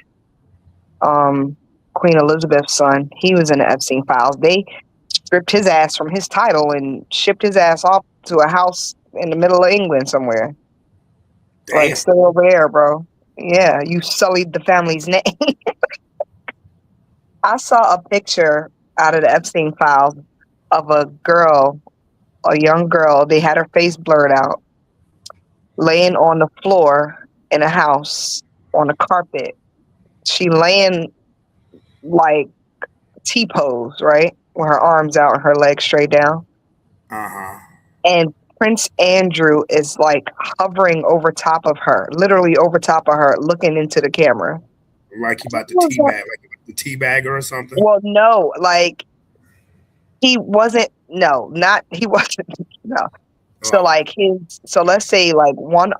Queen Elizabeth's son, he was in the Epstein files. They stripped his ass from his title and shipped his ass off to a house in the middle of England somewhere. Damn. Like, still over there, bro. Yeah, you sullied the family's name. I saw a picture out of the Epstein files of a young girl. They had her face blurred out, laying on the floor in a house on a carpet. She laying like T-pose, right? With her arms out and her legs straight down. Uh-huh. And Prince Andrew is like hovering over top of her, literally over top of her, looking into the camera. Like he about to teabag, like the teabagger or something. Well, no, like he wasn't. No. So like so let's say like one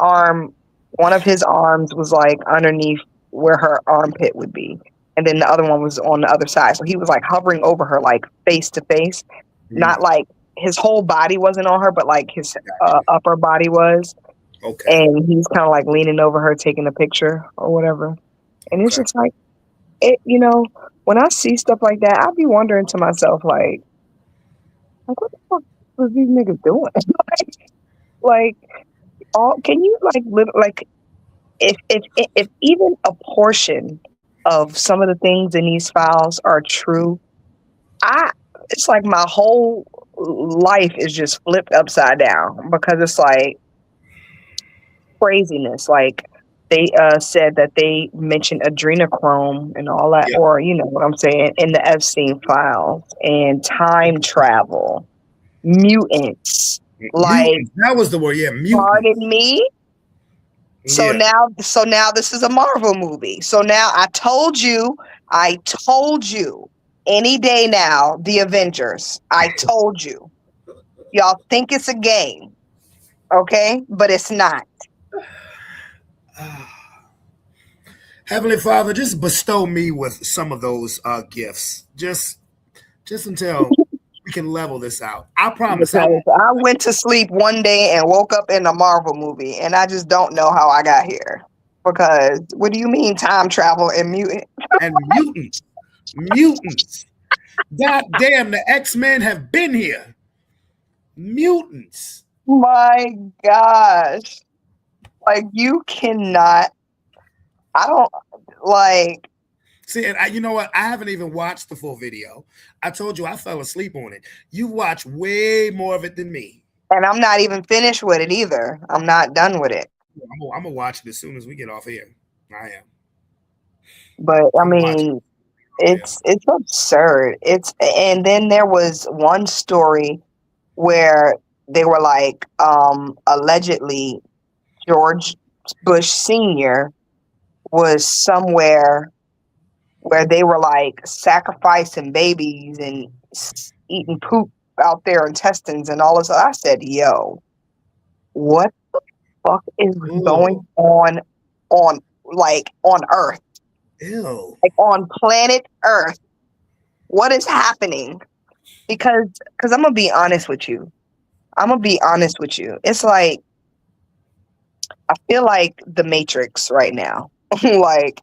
of his arms was like underneath where her armpit would be, and then the other one was on the other side. So he was like hovering over her, like face to face, not like his whole body wasn't on her, but like his upper body was. Okay. And he's kind of like leaning over her, taking a picture or whatever. And it's just like, when I see stuff like that, I'll be wondering to myself, like what the fuck was these niggas doing? Can you if even a portion of some of the things in these files are true, it's like my whole life is just flipped upside down, because it's like craziness. Like they said that they mentioned adrenochrome and all that, or you know what I'm saying, in the Epstein files, and time travel, mutants. Like that was the word, mutant. Pardon me. So now this is a Marvel movie. So now I told you any day now, the Avengers. I told you. Y'all think it's a game. Okay? But it's not. Heavenly Father, just bestow me with some of those gifts, just until we can level this out. I promise. Because I went to sleep one day and woke up in a Marvel movie, and I just don't know how I got here. Because what do you mean time travel and mutant? And mutants. God damn, the X-Men have been here. Mutants. My gosh. Like, you cannot. I don't like. See, and you know what? I haven't even watched the full video. I told you I fell asleep on it. You watch way more of it than me. And I'm not even finished with it either. I'm not done with it. I'm gonna watch it as soon as we get off here. I am. But I mean, it's absurd. And then there was one story where they were like, allegedly George Bush Sr. was somewhere where they were like sacrificing babies and eating poop out their intestines and all this. I said, yo, what the fuck is going on Earth? Ew. Like on planet Earth. What is happening? Because I'm gonna be honest with you. It's like I feel like the Matrix right now. Like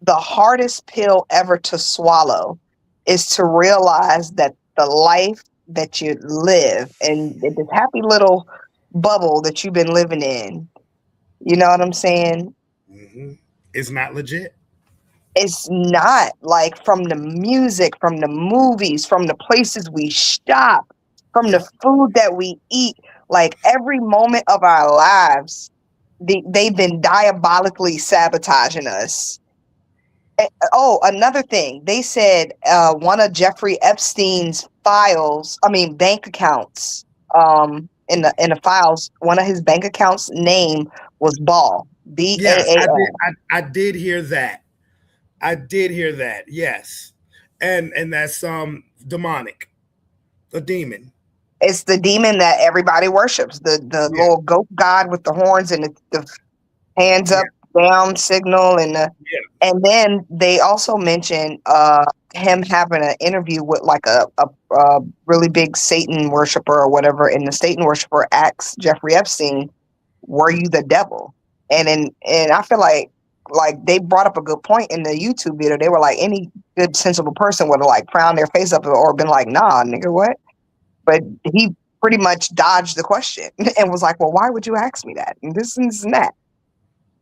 the hardest pill ever to swallow is to realize that the life that you live and this happy little bubble that you've been living in, you know what I'm saying? Mm-hmm. It's not legit. It's not. Like, from the music, from the movies, from the places we shop, from the food that we eat, like every moment of our lives, they've been diabolically sabotaging us. Oh, another thing. They said one of Jeffrey Epstein's bank accounts, in the files, one of his bank accounts name was Ball. B-A-A-L. Yes, I did hear that. Yes. And that's demonic. A demon. It's the demon that everybody worships. The little goat god with the horns and the hands up down signal and then they also mentioned him having an interview with like a really big Satan worshiper or whatever, and the Satan worshiper asks Jeffrey Epstein, "Were you the devil?" And I feel like they brought up a good point in the YouTube video. They were like, any good sensible person would have like frowned their face up or been like, "Nah, nigga, what?" But he pretty much dodged the question and was like, "Well, why would you ask me that?" And this and that.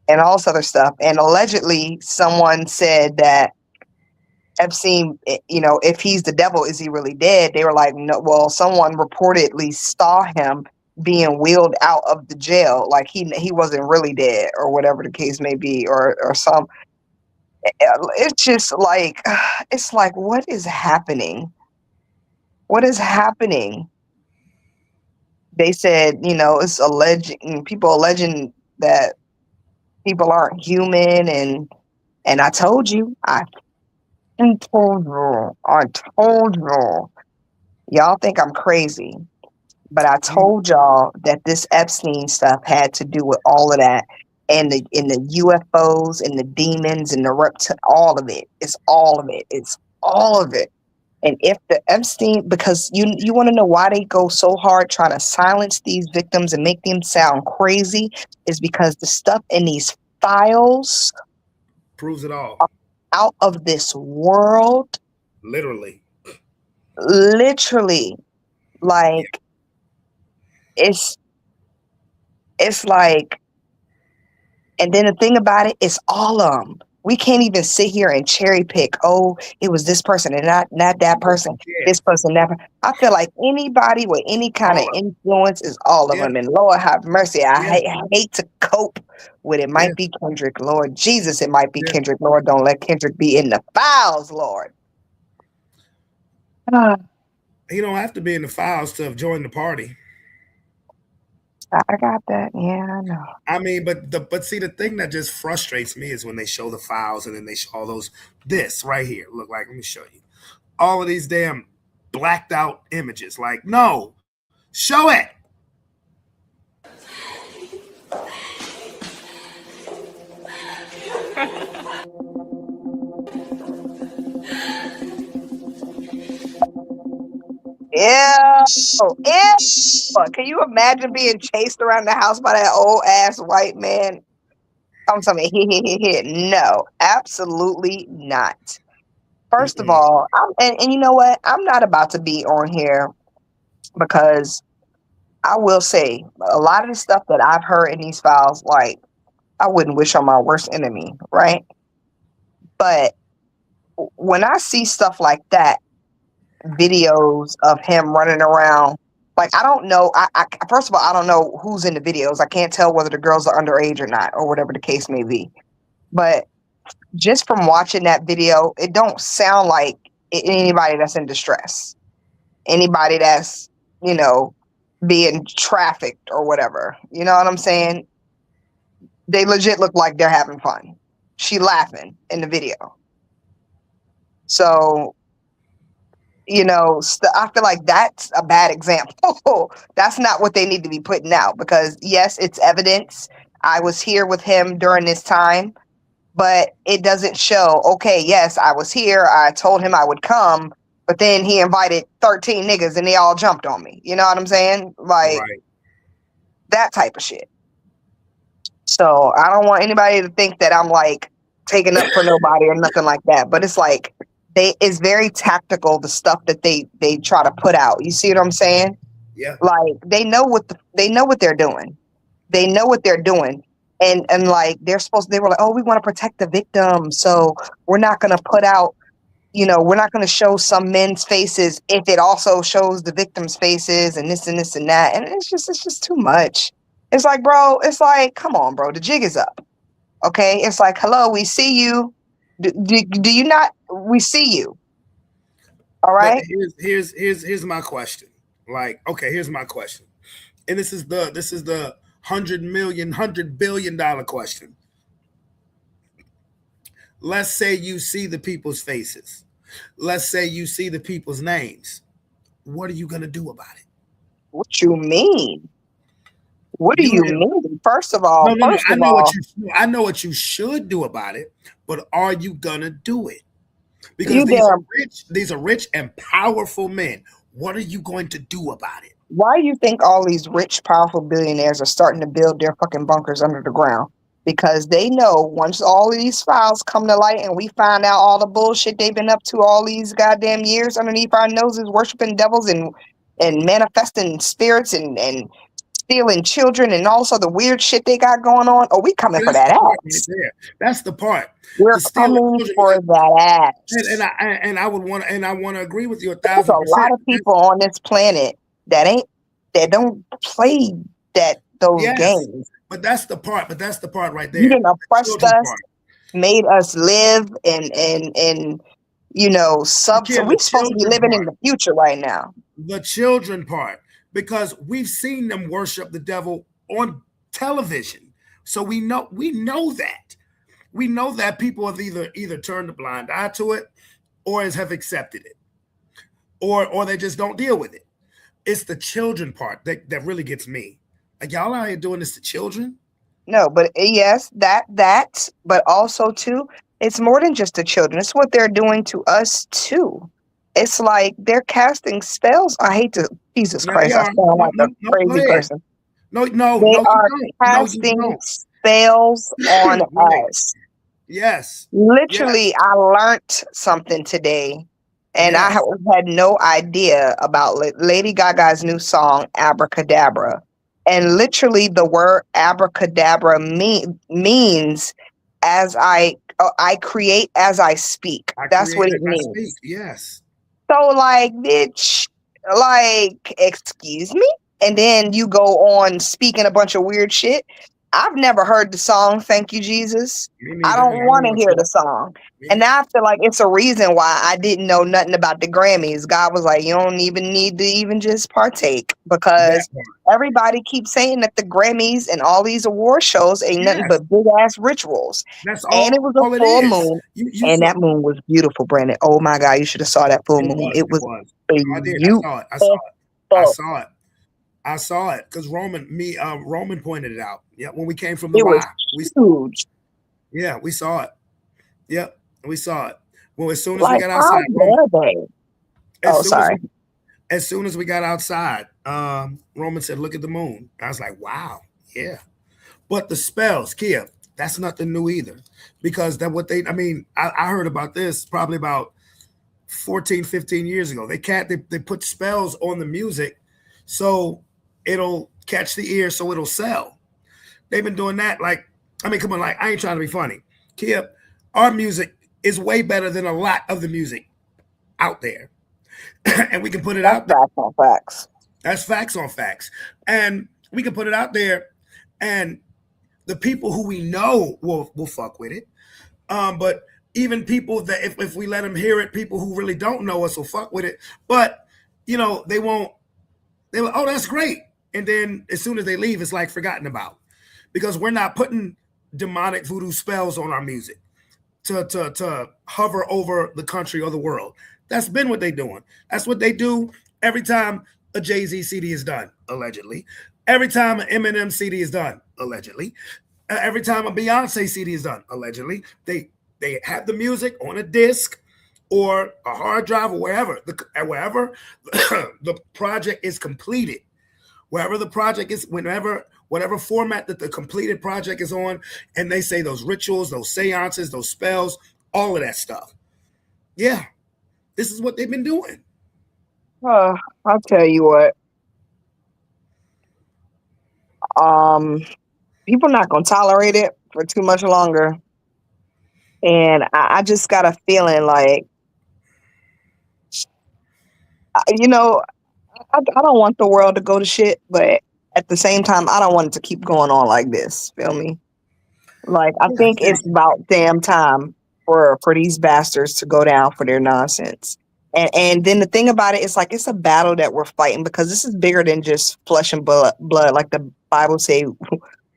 And all this other stuff. And allegedly someone said that Epstein, if he's the devil, is he really dead? They were like, no, well, someone reportedly saw him being wheeled out of the jail. Like he wasn't really dead or whatever the case may be, or some, it's just like, it's like, what is happening? What is happening? They said, it's people alleging that people aren't human, and I told you, y'all think I'm crazy, but I told y'all that this Epstein stuff had to do with all of that, and the UFOs and the demons and the all of it. It's all of it. It's all of it. And if the Epstein, because you want to know why they go so hard trying to silence these victims and make them sound crazy, is because the stuff in these files proves it all. Out of this world. Literally. Like, it's like, and then the thing about it is all of them. We can't even sit here and cherry pick. Oh, it was this person and not that person. This person, that person. I feel like anybody with any kind of influence is all of them. And Lord have mercy. I hate to cope with it. Might be Kendrick, Lord Jesus. It might be Kendrick. Lord, don't let Kendrick be in the files, Lord. He don't have to be in the files to have joined the party. I got that. Yeah, I know. I mean, but see, the thing that just frustrates me is when they show the files and then they show all those. This right here, look, like, let me show you. All of these damn blacked out images. Like, no, show it. Ew. Ew. Can you imagine being chased around the house by that old ass white man? I'm telling you, no, absolutely not. First of all, and you know what? I'm not about to be on here because I will say a lot of the stuff that I've heard in these files, like I wouldn't wish on my worst enemy, right? But when I see stuff like that, videos of him running around, like I don't know. I first of all, I don't know who's in the videos. I can't tell whether the girls are underage or not, or whatever the case may be. But just from watching that video, it don't sound like anybody that's in distress, anybody that's, you know, being trafficked or whatever. You know what I'm saying? They legit look like they're having fun. She laughing in the video. So, you know, I feel like that's a bad example. That's not what they need to be putting out because yes, it's evidence. I was here with him during this time. But it doesn't show, okay, yes, I was here. I told him I would come, but then he invited 13 niggas and they all jumped on me. You know what I'm saying? Like that type of shit. So I don't want anybody to think that I'm like taking up for nobody or nothing like that. But it's like it's very tactical, the stuff that they try to put out. You see what I'm saying? Yeah. Like they know what they're doing. They know what they're doing. And like they were like, oh, we want to protect the victim, so we're not going to put out, you know, we're not going to show some men's faces if it also shows the victim's faces and this and this and that. And it's just too much. It's like, bro, it's like, come on, bro, the jig is up. Okay, it's like, hello, we see you. Do you not? We see you. All right. But here's my question. Like, okay, here's my question, and this is the $100 billion question. Let's say you see the people's faces. Let's say you see the people's names. What are you gonna do about it? What you mean? What do you mean? First of all, I know what you should do about it, but are you gonna do it? Because these are rich and powerful men. What are you going to do about it? Why do you think all these rich, powerful billionaires are starting to build their fucking bunkers under the ground? Because they know once all of these files come to light and we find out all the bullshit they've been up to all these goddamn years underneath our noses, worshiping devils and manifesting spirits and stealing children and also the weird shit they got going on. Oh, we coming for that ass. That's the part. We're coming for that ass. And I want to agree with you 1,000%. There's a lot of people on this planet that don't play those games. But that's the part right there. You didn't oppress us, made us live and you know, so we're supposed to be living in the future right now. The children part, because we've seen them worship the devil on television. So we know that. We know that people have either turned a blind eye to it or have accepted it. Or they just don't deal with it. It's the children part that really gets me. Like, y'all out here doing this to children? No, but yes, that, but also too, it's more than just the children. It's what they're doing to us too. It's like they're casting spells. I hate to, Jesus Christ, I sound like a crazy person. They are casting spells on us. Yes. Literally, yes. I learned something today. And I had no idea about Lady Gaga's new song, Abracadabra. And literally the word abracadabra means as I create as I speak. That's what it means. Yes. So like, bitch, like, excuse me? And then you go on speaking a bunch of weird shit. I've never heard the song, Thank You, Jesus. I don't want to hear the song. And now I feel like it's a reason why I didn't know nothing about the Grammys. God was like, you don't even need to even just partake, because everybody keeps saying that the Grammys and all these award shows ain't nothing but big ass rituals. That's all. And it was a full moon. And that moon was beautiful, Brandon. Oh my God, you should have saw that full moon. It was beautiful. I saw it because Roman pointed it out. Yeah, when we came from the it was huge. Yeah, we saw it. Yep, we saw it. Well, as soon as we Like, got how outside, dare they? as Oh, soon as sorry. we, as soon as we got outside, Roman said, "Look at the moon." I was like, "Wow, yeah." But the spells, Kia, that's nothing new either, because that what they. I mean, I heard about this probably about 14, 15 years ago. They put spells on the music so it'll catch the ear, so it'll sell. They've been doing that. Like, I mean, come on, like I ain't trying to be funny. Kia, our music is way better than a lot of the music out there. And we can put it That's out there. facts on facts. That's facts on facts. And we can put it out there, and the people who we know will fuck with it. But even people that if we let them hear it, people who really don't know us will fuck with it. But you know, they won't. They will, oh, that's great. And then as soon as they leave, it's like forgotten about, because we're not putting demonic voodoo spells on our music to hover over the country or the world. That's been what they're doing. That's what they do every time a Jay-Z CD is done, allegedly. Every time an Eminem CD is done, allegedly. Every time a Beyonce CD is done, allegedly. They have the music on a disc or a hard drive or wherever the project is completed. Wherever the project is, whatever format that the completed project is on, and they say those rituals, those seances, those spells, all of that stuff. Yeah, this is what they've been doing. I'll tell you what. People not gonna tolerate it for too much longer, and I just got a feeling like, you know, I don't want the world to go to shit, but at the same time, I don't want it to keep going on like this. Feel me? Like, I think it's about damn time for these bastards to go down for their nonsense. And then the thing about it is, like, it's a battle that we're fighting, because this is bigger than just flesh and blood. Like the Bible say,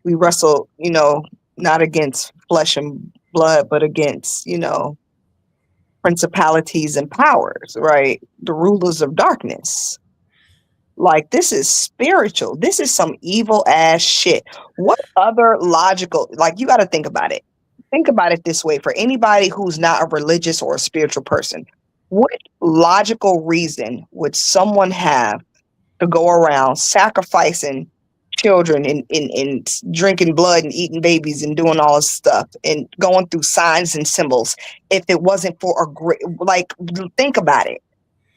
we wrestle, you know, not against flesh and blood, but against, you know, principalities and powers, right? The rulers of darkness. Like, this is spiritual. This is some evil ass shit. What other logical, like, you got to think about it. Think about it this way. For anybody who's not a religious or a spiritual person, what logical reason would someone have to go around sacrificing children and drinking blood and eating babies and doing all this stuff and going through signs and symbols if it wasn't for a great, like, think about it.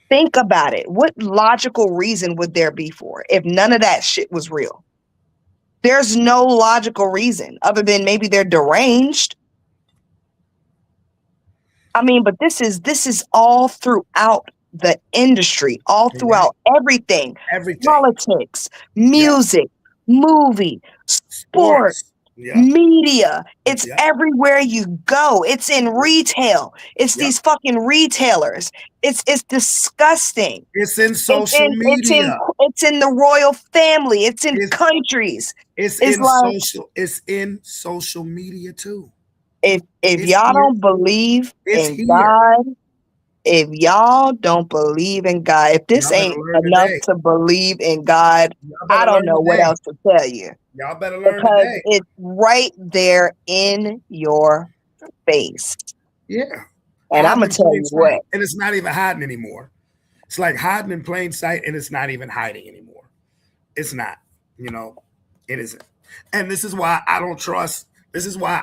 Think about it. What logical reason would there be for it if none of that shit was real? There's no logical reason other than maybe they're deranged. I mean, but this is all throughout the industry, all throughout everything. Politics, music, movie, sports, media. It's everywhere you go. It's in retail. It's these fucking retailers. It's disgusting. It's in social media. It's in the royal family. It's in countries. It's in social media too. If y'all don't believe in God, if y'all don't believe in God, if this ain't enough to believe in God, I don't know what else to tell you. Y'all better learn because today. It's right there in your face. Yeah. And I'm gonna tell you what. And it's not even hiding anymore. It's like hiding in plain sight, and it's not even hiding anymore. It's not. You know, it isn't. And this is why I don't trust. This is why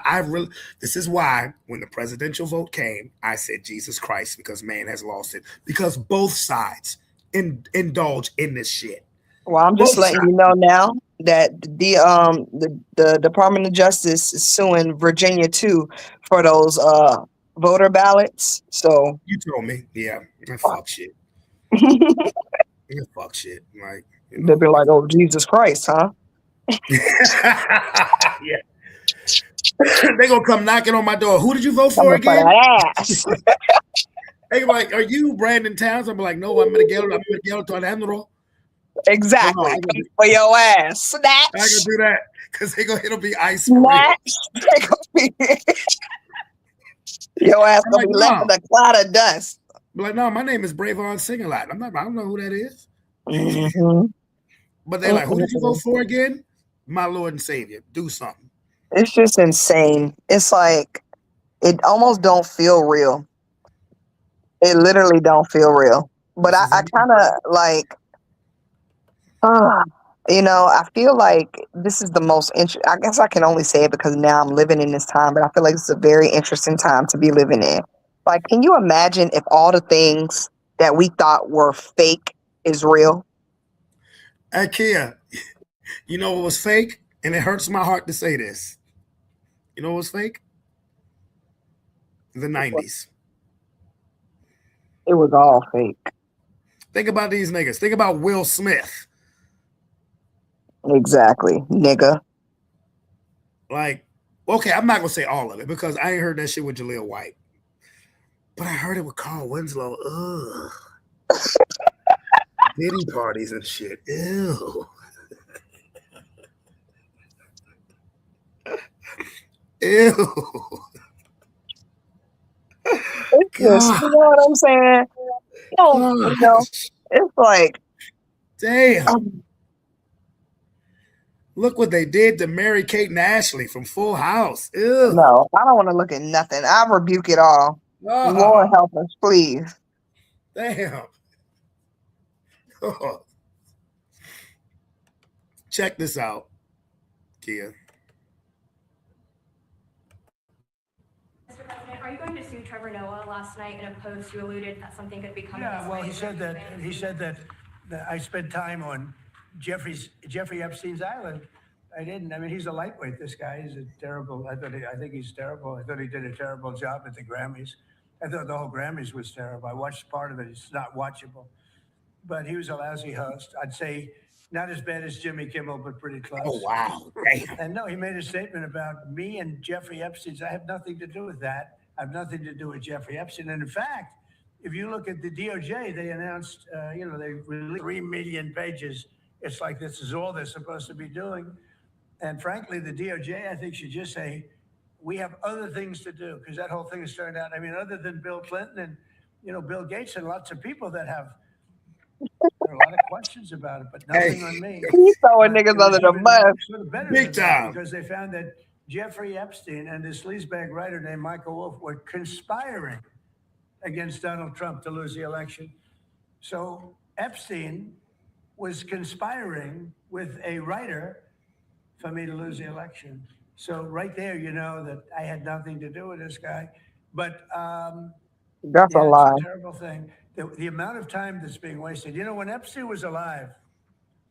when the presidential vote came, I said Jesus Christ, because man has lost it. Because both sides indulge in this shit. Well, I'm just letting you know now that the Department of Justice is suing Virginia too for those voter ballots. So you told me, yeah, fuck shit. Yeah, fuck shit. Like, you know. They'll be like, "Oh, Jesus Christ, huh?" Yeah. They gonna come knocking on my door. Who did you vote for again? They like, "Are you Brandon Towns?" I'm like, "No, I'm Miguel Alejandro." Exactly. For your ass. Snatch. I can do that because it'll be ice. Snatch. Your ass gonna be left in a cloud of dust. I'm like, no, my name is Bravon Sing-A-Lot. I don't know who that is. Mm-hmm. But they're like, who did you vote for again? My Lord and Savior. Do something. It's just insane. It's like, It almost don't feel real. It literally don't feel real. But This I, is I kind of like, I feel like this is the most interesting. I guess I can only say it because now I'm living in this time, but I feel like it's a very interesting time to be living in. Like, can you imagine if all the things that we thought were fake is real? Hey, Kia, you know what was fake? And it hurts my heart to say this. You know what was fake? The 90s. It was all fake. Think about these niggas. Think about Will Smith. Exactly, nigga. Like, okay, I'm not gonna say all of it because I ain't heard that shit with Jaleel White. But I heard it with Carl Winslow. Ugh. Diddy parties and shit. Ew. Ew. It's just, you know what I'm saying? It's like, damn. Look what they did to Mary Kate and Ashley from Full House. Ew. No, I don't want to look at nothing. I rebuke it all. Lord help us, please. Damn. Oh. Check this out, Kia. Are you going to sue Trevor Noah? Last night in a post, you alluded that something could be coming. Yeah, well, he said that I spent time on Jeffrey Epstein's island. I didn't. I mean, he's a lightweight. This guy is a terrible. I think he's terrible. I thought he did a terrible job at the Grammys. I thought the whole Grammys was terrible. I watched part of it. It's not watchable. But he was a lousy host. I'd say not as bad as Jimmy Kimmel, but pretty close. Oh, wow. Damn. And no, he made a statement about me and Jeffrey Epstein. I have nothing to do with that. I have nothing to do with Jeffrey Epstein. And in fact, if you look at the DOJ, they announced, they released 3 million pages. It's like this is all they're supposed to be doing. And frankly, the DOJ, I think, should just say, we have other things to do, because that whole thing has turned out, I mean, other than Bill Clinton and, Bill Gates and lots of people that have there are a lot of questions about it, but nothing on me. He's throwing niggas under the bus. Sort of better Big time. because they found that Jeffrey Epstein and this sleazebag writer named Michael Wolff were conspiring against Donald Trump to lose the election. So Epstein was conspiring with a writer for me to lose the election. So right there, you know that I had nothing to do with this guy. But That's a lie. It's a terrible thing. The amount of time that's being wasted. When Epstein was alive,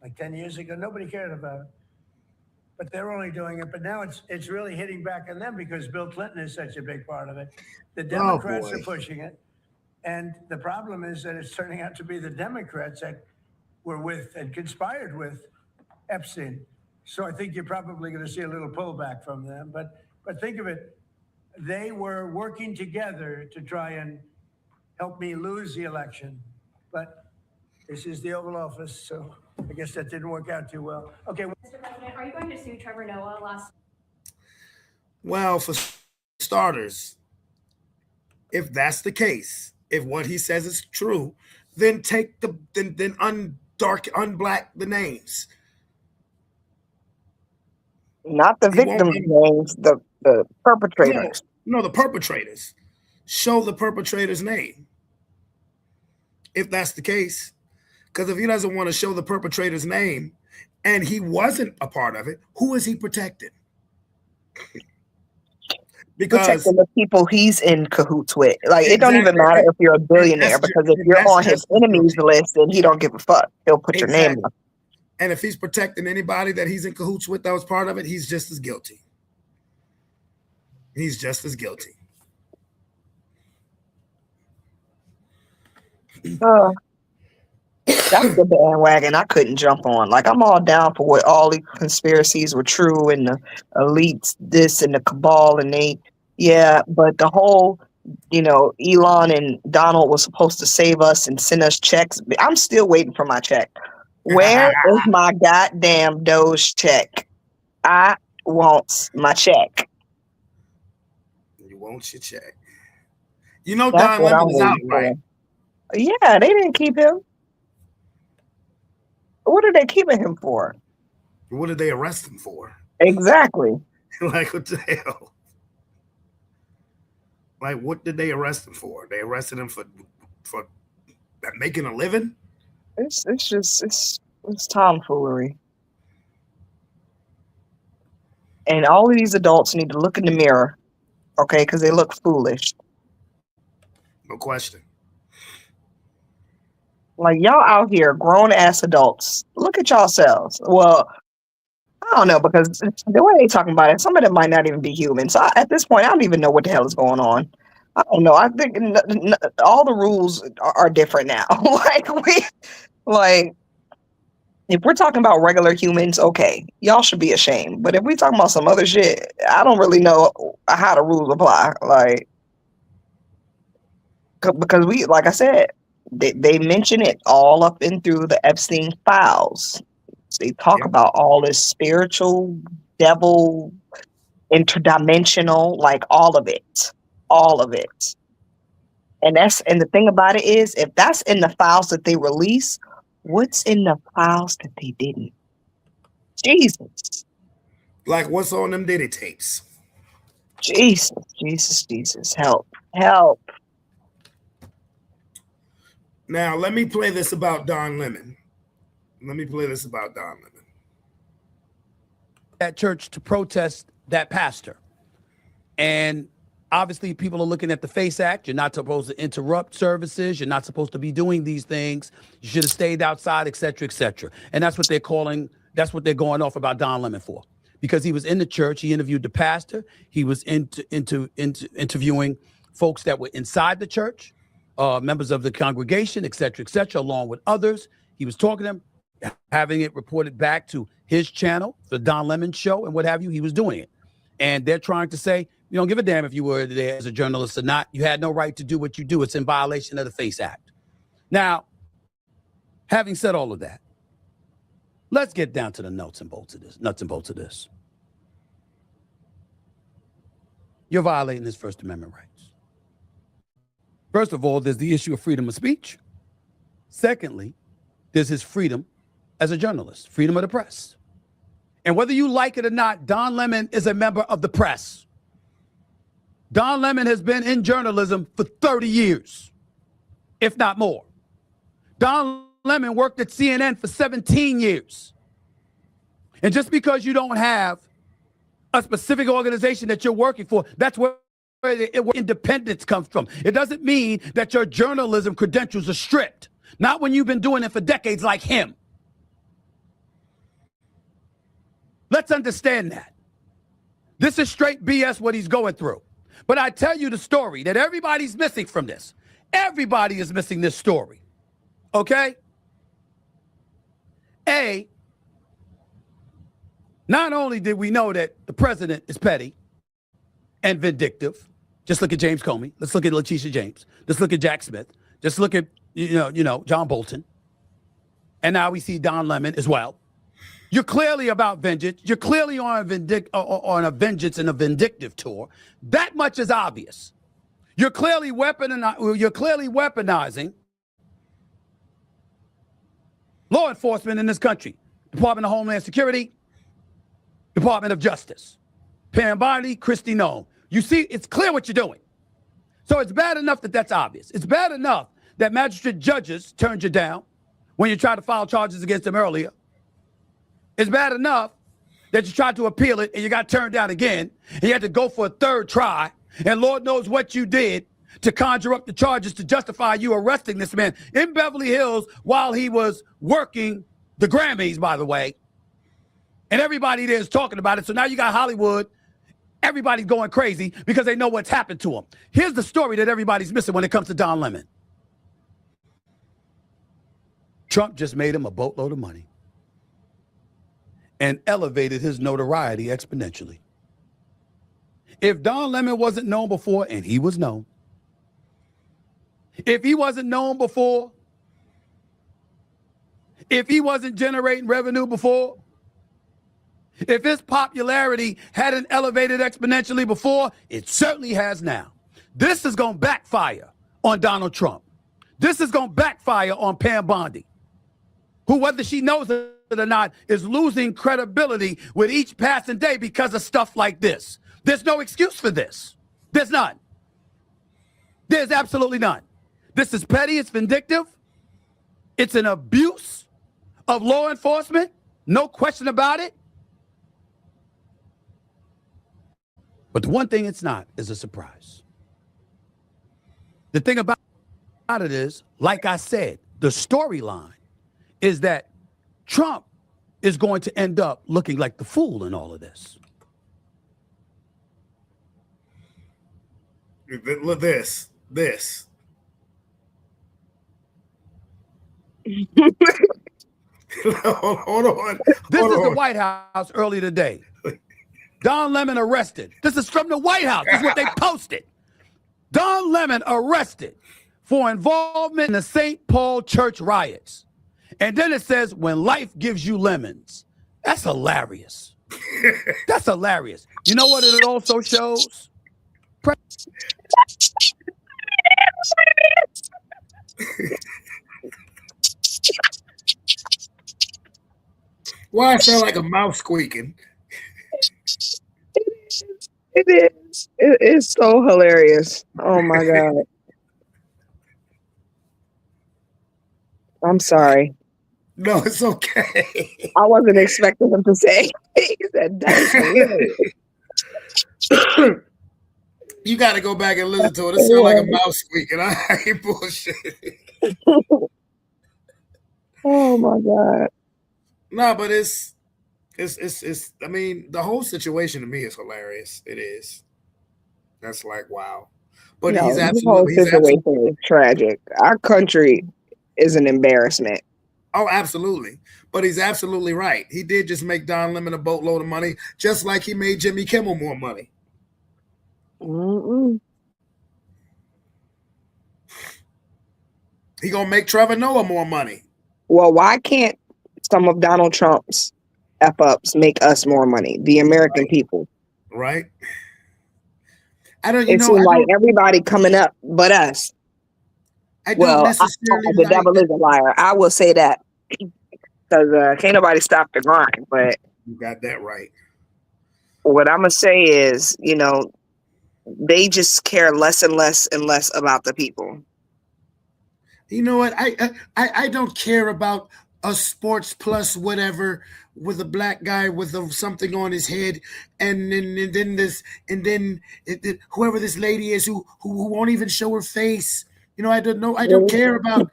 like 10 years ago, nobody cared about it. But they're only doing it. But now it's really hitting back on them because Bill Clinton is such a big part of it. The Democrats are pushing it. And the problem is that it's turning out to be the Democrats that were with and conspired with Epstein. So I think you're probably going to see a little pullback from them. But think of it. They were working together to try and help me lose the election. But this is the Oval Office, so I guess that didn't work out too well. Okay. Mr. President, are you going to sue Trevor Noah? Well, for starters, if that's the case, if what he says is true, then unblack the names. Not the victims' names, the perpetrators. No, the perpetrators. Show the perpetrator's name. If that's the case. Because if he doesn't want to show the perpetrator's name and he wasn't a part of it, who is he protecting? Because protecting the people he's in cahoots with. Like, it don't even matter if you're a billionaire, because if you're on his enemies list, then he don't give a fuck. He'll put your name up. And if he's protecting anybody that he's in cahoots with that was part of it, he's just as guilty. He's just as guilty. That's the bandwagon I couldn't jump on. Like, I'm all down for what all these conspiracies were true and the elites, this and the cabal, and but the whole, Elon and Donald was supposed to save us and send us checks. I'm still waiting for my check. Where is my goddamn Doge check? I want my check. You want your check. Don Lemon is out, right? Yeah, they didn't keep him. What are they keeping him for? What did they arrest him for? Exactly. Like, what the hell? Like, what did they arrest him for? They arrested him for making a living? It's tomfoolery. And all of these adults need to look in the mirror, okay, because they look foolish. No question. Like, y'all out here, grown-ass adults. Look at yourselves. Well, I don't know, because the way they talking about it, some of them might not even be human. So at this point, I don't even know what the hell is going on. I don't know. I think all the rules are different now. If we're talking about regular humans, okay, y'all should be ashamed. But if we're talking about some other shit, I don't really know how the rules apply. Like, because like I said, they mention it all up and through the Epstein files. They talk about all this spiritual, devil, interdimensional, like all of it. And the thing about it is, if that's in the files that they release, what's in the files that they didn't? Jesus. Like, what's on them Diddy tapes? Jesus. Help. Now, let me play this about Don Lemon. At church to protest that pastor. And obviously, people are looking at the FACE Act. You're not supposed to interrupt services. You're not supposed to be doing these things. You should have stayed outside, et cetera, et cetera. And that's what they're going off about Don Lemon for. Because he was in the church. He interviewed the pastor. He was interviewing folks that were inside the church, members of the congregation, et cetera, along with others. He was talking to them, having it reported back to his channel, the Don Lemon Show, and what have you. He was doing it. And they're trying to say, you don't give a damn if you were there as a journalist or not. You had no right to do what you do. It's in violation of the FACE Act. Now, having said all of that, let's get down to the nuts and bolts of this. You're violating his First Amendment rights. First of all, there's the issue of freedom of speech. Secondly, there's his freedom as a journalist, freedom of the press. And whether you like it or not, Don Lemon is a member of the press. Don Lemon has been in journalism for 30 years, if not more. Don Lemon worked at CNN for 17 years. And just because you don't have a specific organization that you're working for, that's where independence comes from. It doesn't mean that your journalism credentials are stripped. Not when you've been doing it for decades like him. Let's understand that. This is straight BS what he's going through. But I tell you the story that everybody's missing from this. Everybody is missing this story. Okay? Not only did we know that the president is petty and vindictive. Just look at James Comey. Let's look at Letitia James. Let's look at Jack Smith. Just look at, John Bolton. And now we see Don Lemon as well. You're clearly about vengeance. You're clearly on a vengeance and a vindictive tour. That much is obvious. You're clearly weaponizing law enforcement in this country. Department of Homeland Security, Department of Justice, Pam Bondi, Kristi Noem. You see, it's clear what you're doing. So it's bad enough that that's obvious. It's bad enough that magistrate judges turned you down when you tried to file charges against them earlier. It's bad enough that you tried to appeal it and you got turned down again. And you had to go for a third try. And Lord knows what you did to conjure up the charges to justify you arresting this man in Beverly Hills while he was working the Grammys, by the way. And everybody there is talking about it. So now you got Hollywood. Everybody's going crazy because they know what's happened to him. Here's the story that everybody's missing when it comes to Don Lemon. Trump just made him a boatload of money and elevated his notoriety exponentially. If Don Lemon wasn't known before, and he was known, if he wasn't known before, if he wasn't generating revenue before, if his popularity hadn't elevated exponentially before, it certainly has now. This is going to backfire on Donald Trump. This is going to backfire on Pam Bondi, who, whether she knows it or not, is losing credibility with each passing day because of stuff like this. There's no excuse for this. There's none. There's absolutely none. This is petty. It's vindictive. It's an abuse of law enforcement. No question about it. But the one thing it's not is a surprise. The thing about it is, like I said, the storyline is that Trump is going to end up looking like the fool in all of this. Look this. Hold on. This is the White House early today. Don Lemon arrested. This is from the White House. This is what they posted. Don Lemon arrested for involvement in the St. Paul church riots. And then it says, when life gives you lemons. That's hilarious. That's hilarious. You know what it also shows? Why I sound like a mouse squeaking? It is. It is so hilarious. Oh my God. I'm sorry. No, it's okay. I wasn't expecting him to say. He said that's hilarious. You got to go back and listen to it. It sounds like a mouse squeaking. I ain't bullshit. Oh my God. No, but it's. I mean, the whole situation to me is hilarious. It is. That's like wow. But No, he's the whole absolutely. situation is tragic. Our country is an embarrassment. Oh, absolutely. But he's absolutely right. He did just make Don Lemon a boatload of money, just like he made Jimmy Kimmel more money. Mm-mm. He gonna make Trevor Noah more money. Well, why can't some of Donald Trump's F-ups make us more money, the American people? Right? I don't. It seems like everybody coming up but us. I don't necessarily. The devil is a liar. I will say that because can't nobody stop the grind. But you got that right. What I'm gonna say is, they just care less and less and less about the people. You know what? I don't care about a Sports Plus whatever with a black guy with something on his head, and then whoever this lady is who won't even show her face. I don't know. I don't care about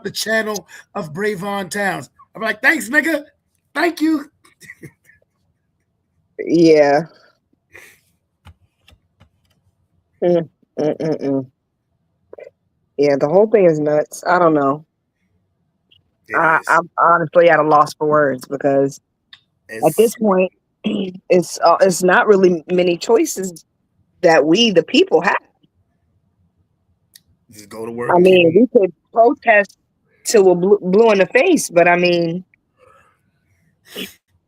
the channel of Bravon Towns. I'm like, thanks, nigga. Thank you. Yeah. Yeah, the whole thing is nuts. I don't know. I'm honestly at a loss for words because at this point, it's not really many choices that we, the people, have. Just go to work. I mean, we could protest till we're blue in the face, but I mean,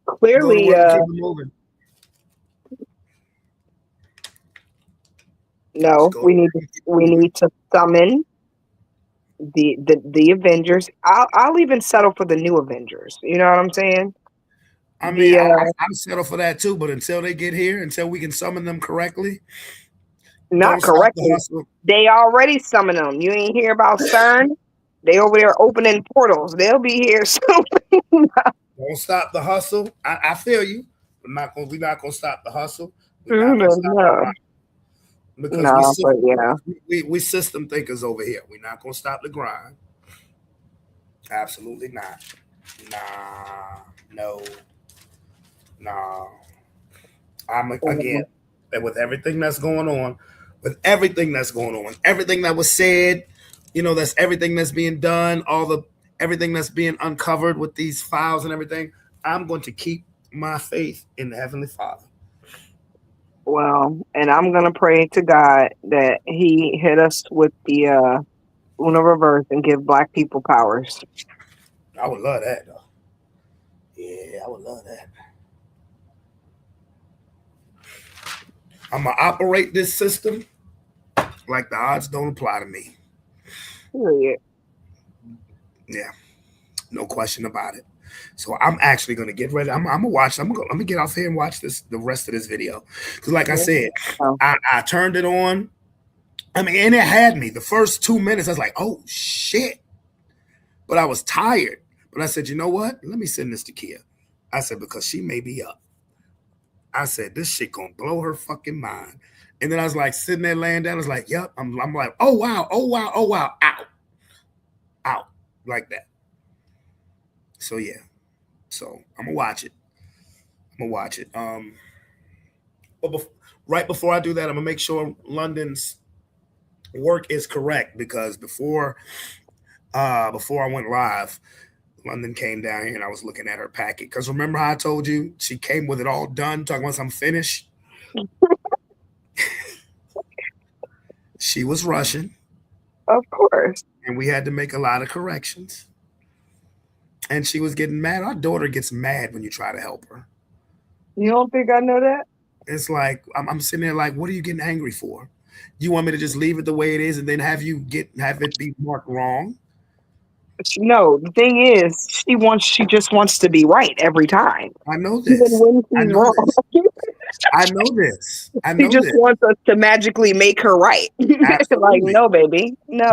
clearly, no, we need to summon the Avengers. I'll even settle for the new Avengers. You know what I'm saying? I mean, I'm settled for that too. But until they get here, until we can summon them correctly, not correctly, they already summon them. You ain't hear about CERN? They over there opening portals. They'll be here soon. Don't stop the hustle. I feel you. We're not gonna stop the hustle. Because we system thinkers over here. We're not gonna stop the grind. Absolutely not. No. Again, with everything that's going on, everything that was said, that's everything that's being done, everything that's being uncovered with these files and everything. I'm going to keep my faith in the Heavenly Father. Well, and I'm going to pray to God that he hit us with the Uno reverse and give black people powers. I would love that, though. Yeah, I would love that. I'm going to operate this system like the odds don't apply to me. Period. Yeah, no question about it. So I'm actually going to get ready. I'm going to watch. I'm going to get off here and watch the rest of this video. Because like I said, I turned it on I mean, and it had me. The first 2 minutes, I was like, oh, shit. But I was tired. But I said, you know what? Let me send this to Kia. I said, because she may be up. I said, this shit gonna blow her fucking mind. And then I was like sitting there laying down. I was like, yep. I'm like, oh, wow. Out. Like that. So, yeah. So, I'm going to watch it. But right before I do that, I'm going to make sure London's work is correct, because before I went live, London came down here and I was looking at her packet. Because remember how I told you she came with it all done, talking once I'm finished? She was Russian. Of course. And we had to make a lot of corrections. And she was getting mad. Our daughter gets mad when you try to help her. You don't think I know that? It's like, I'm sitting there like, what are you getting angry for? You want me to just leave it the way it is and then have it be marked wrong? No, the thing is, she just wants to be right every time. I know this. Even when she's wrong. I know this. She just wants us to magically make her right. Like, no, baby, no.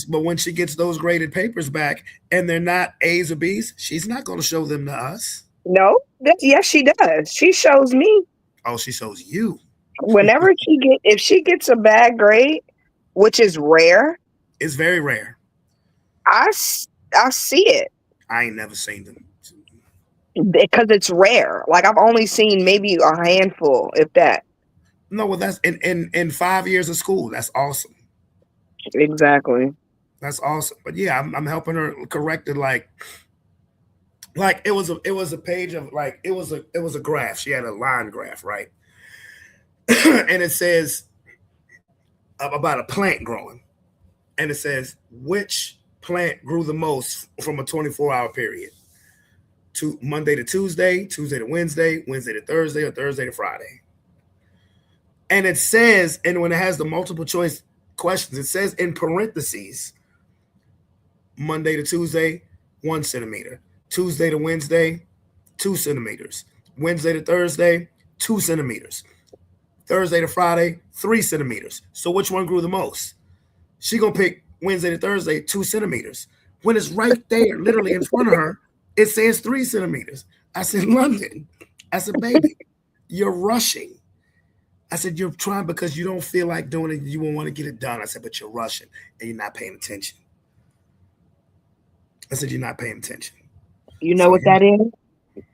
But when she gets those graded papers back and they're not A's or B's, she's not going to show them to us. No, yes, she does. She shows me. Oh, she shows you. Whenever if she gets a bad grade, which is rare. It's very rare. I see it. I ain't never seen them. Because it's rare. Like, I've only seen maybe a handful, if that. No, well, that's in 5 years of school. That's awesome. Exactly. That's awesome. But yeah, I'm helping her correct it. Like it was a page of like it was a graph. She had a line graph, right? And it says about a plant growing, and it says which plant grew the most from a 24-hour period. To Monday to Tuesday, Tuesday to Wednesday, Wednesday to Thursday, or Thursday to Friday. And it says, and when it has the multiple choice questions, it says in parentheses, Monday to Tuesday, 1 centimeter. Tuesday to Wednesday, 2 centimeters. Wednesday to Thursday, 2 centimeters. Thursday to Friday, 3 centimeters. So which one grew the most? She gonna pick Wednesday to Thursday, 2 centimeters. When it's right there, literally in front of her, it says 3 centimeters. I said, London. I said, baby, you're rushing. I said, you're trying because you don't feel like doing it. You won't want to get it done. I said, but you're rushing and you're not paying attention. I said, you're not paying attention. You know what that is?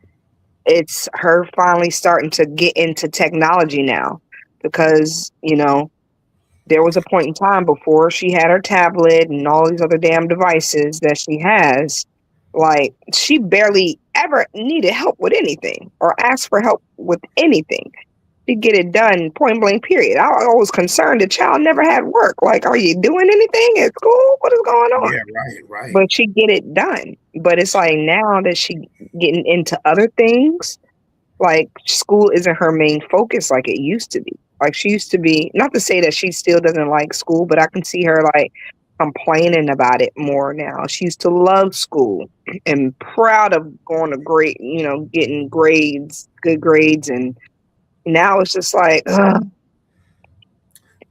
It's her finally starting to get into technology now, because, there was a point in time before she had her tablet and all these other damn devices that she has. Like, she barely ever needed help with anything or asked for help with anything. She'd get it done, point blank, period. I was concerned the child never had work. Like, are you doing anything at school? What is going on? Yeah, right. But she'd get it done. But it's like now that she getting into other things, like, school isn't her main focus like it used to be. Like, she used to be, not to say that she still doesn't like school, but I can see her, like, complaining about it more now. She used to love school and proud of going to getting good grades, and now it's just like,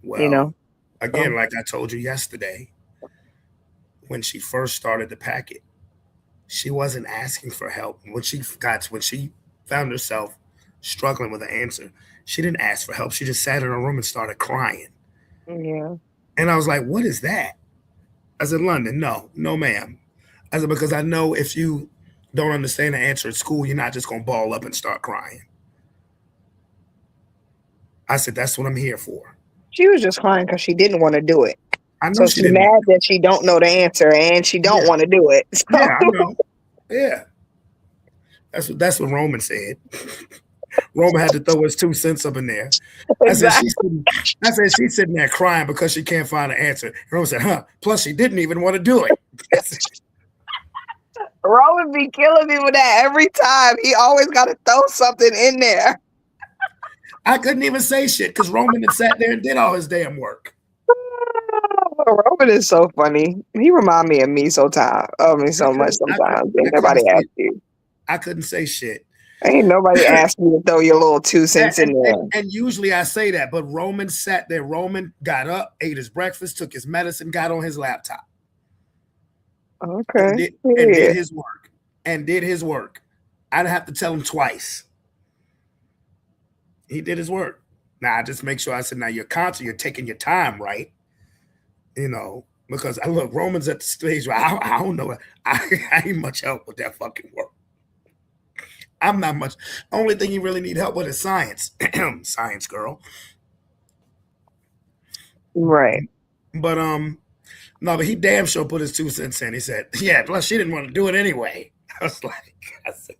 well, again, like I told you yesterday, when she first started the packet, she wasn't asking for help. When she found herself struggling with an answer, she didn't ask for help. She just sat in her room and started crying. Yeah. And I was like, what is that? I said, London, no, ma'am. I said, because I know if you don't understand the answer at school, you're not just going to ball up and start crying. I said, that's what I'm here for. She was just crying because she didn't want to do it. I know so she's mad that she don't know the answer and she don't want to do it. So. Yeah, I know. Yeah. That's what Roman said. Roman had to throw his 2 cents up in there. Exactly. I said she's sitting there crying because she can't find an answer. And Roman said, plus she didn't even want to do it. Roman be killing me with that every time. He always got to throw something in there. I couldn't even say shit because Roman had sat there and did all his damn work. Roman is so funny. He remind me of me so much sometimes. Nobody asked you. I couldn't say shit. Ain't nobody asked you to throw your little 2 cents in there. And usually I say that, but Roman sat there. Roman got up, ate his breakfast, took his medicine, got on his laptop. Okay. And did his work. And did his work. I didn't have to tell him twice. He did his work. Now I just make sure I said, now you're conscious, you're taking your time, right? You know, because I look, Roman's at the stage where I don't know. I ain't much help with that fucking work. I'm not much. Only thing you really need help with is science. Science girl. Right. But no, but he damn sure put his 2 cents in. He said, yeah, plus she didn't want to do it anyway. I said,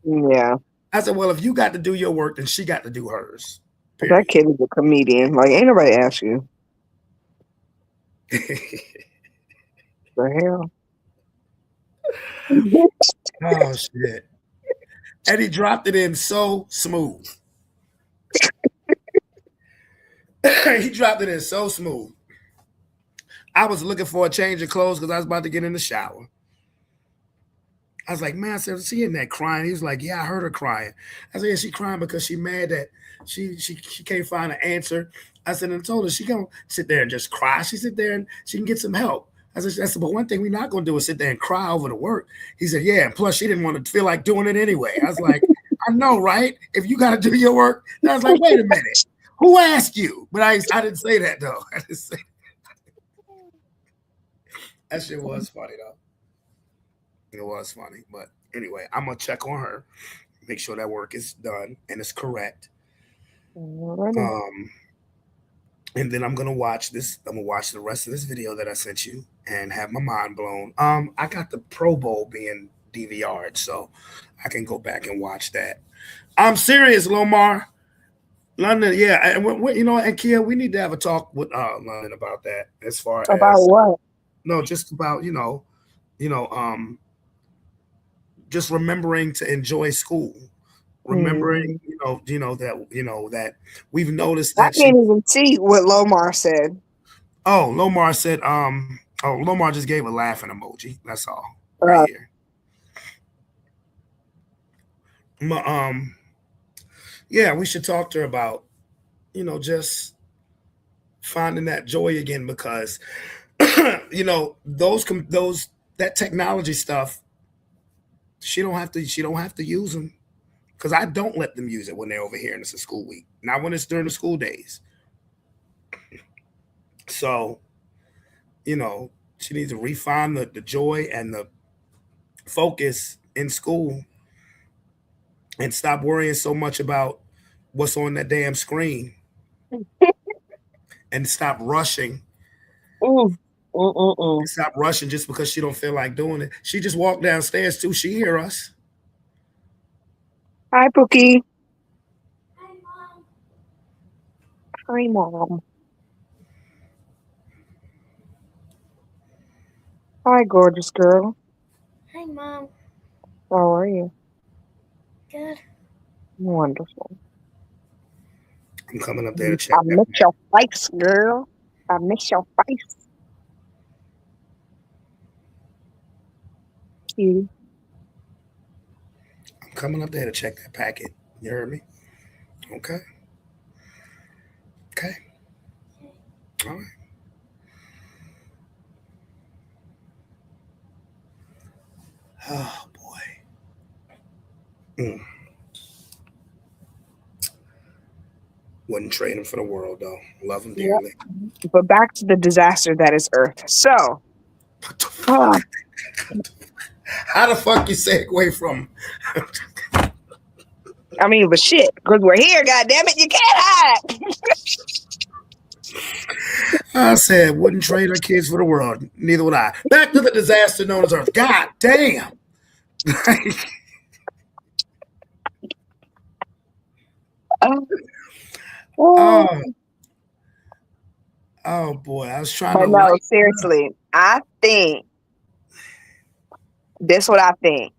yeah. I said, well, if you got to do your work, then she got to do hers. Period. That kid is a comedian. Like, ain't nobody asked you. The hell? Oh shit. And he dropped it in so smooth. He dropped it in so smooth. I was looking for a change of clothes because I was about to get in the shower. I was like, man, I said, is she in there crying? He was like, yeah, I heard her crying. I said, yeah, she crying because she mad that she can't find an answer. I said, and I told her she gonna sit there and just cry. She sit there and she can get some help. I said, but one thing we're not gonna do is sit there and cry over the work. He said, yeah, and plus she didn't want to feel like doing it anyway. I was like, I know, right? If you gotta do your work. And I was like, wait a minute, who asked you? But I didn't say that though. I didn't say that shit was funny though. It was funny, but anyway, I'm gonna check on her, make sure that work is done and it's correct. And then I'm gonna watch this. I'm gonna watch the rest of this video that I sent you and have my mind blown. I got the Pro Bowl being DVR'd, so I can go back and watch that. I'm serious, Lomar. London, yeah, and you know, and Kia, we need to have a talk with London about that. As far about as what? No, just about just remembering to enjoy school. Remembering, that we've noticed that I can't even see what Lomar said. Oh, Lomar said, Lomar just gave a laughing emoji. That's all. Right here. Yeah, we should talk to her about, just finding that joy again because, that technology stuff, she don't have to use them. Because I don't let them use it when they're over here and it's a school week. Not when it's during the school days. So, she needs to refine the joy and the focus in school and stop worrying so much about what's on that damn screen and stop rushing. Stop rushing just because she don't feel like doing it. She just walked downstairs too. She hear us. Hi, Pookie. Hi, Mom. Hi, gorgeous girl. Hi, Mom. How are you? Good. Wonderful. I'm coming up there to check. I miss your face, girl. I miss your face. Cutie. I'm coming up there to check that packet. You heard me? Okay. Okay. All right. Oh boy. Wouldn't trade him for the world though. Love him dearly. Yep. But back to the disaster that is Earth. So how the fuck you segue from I mean, but shit, because we're here, goddammit, you can't hide. I said, wouldn't trade our kids for the world. Neither would I. Back to the disaster known as Earth. God damn. Oh boy, I was trying to. No, seriously, I think this. What I think.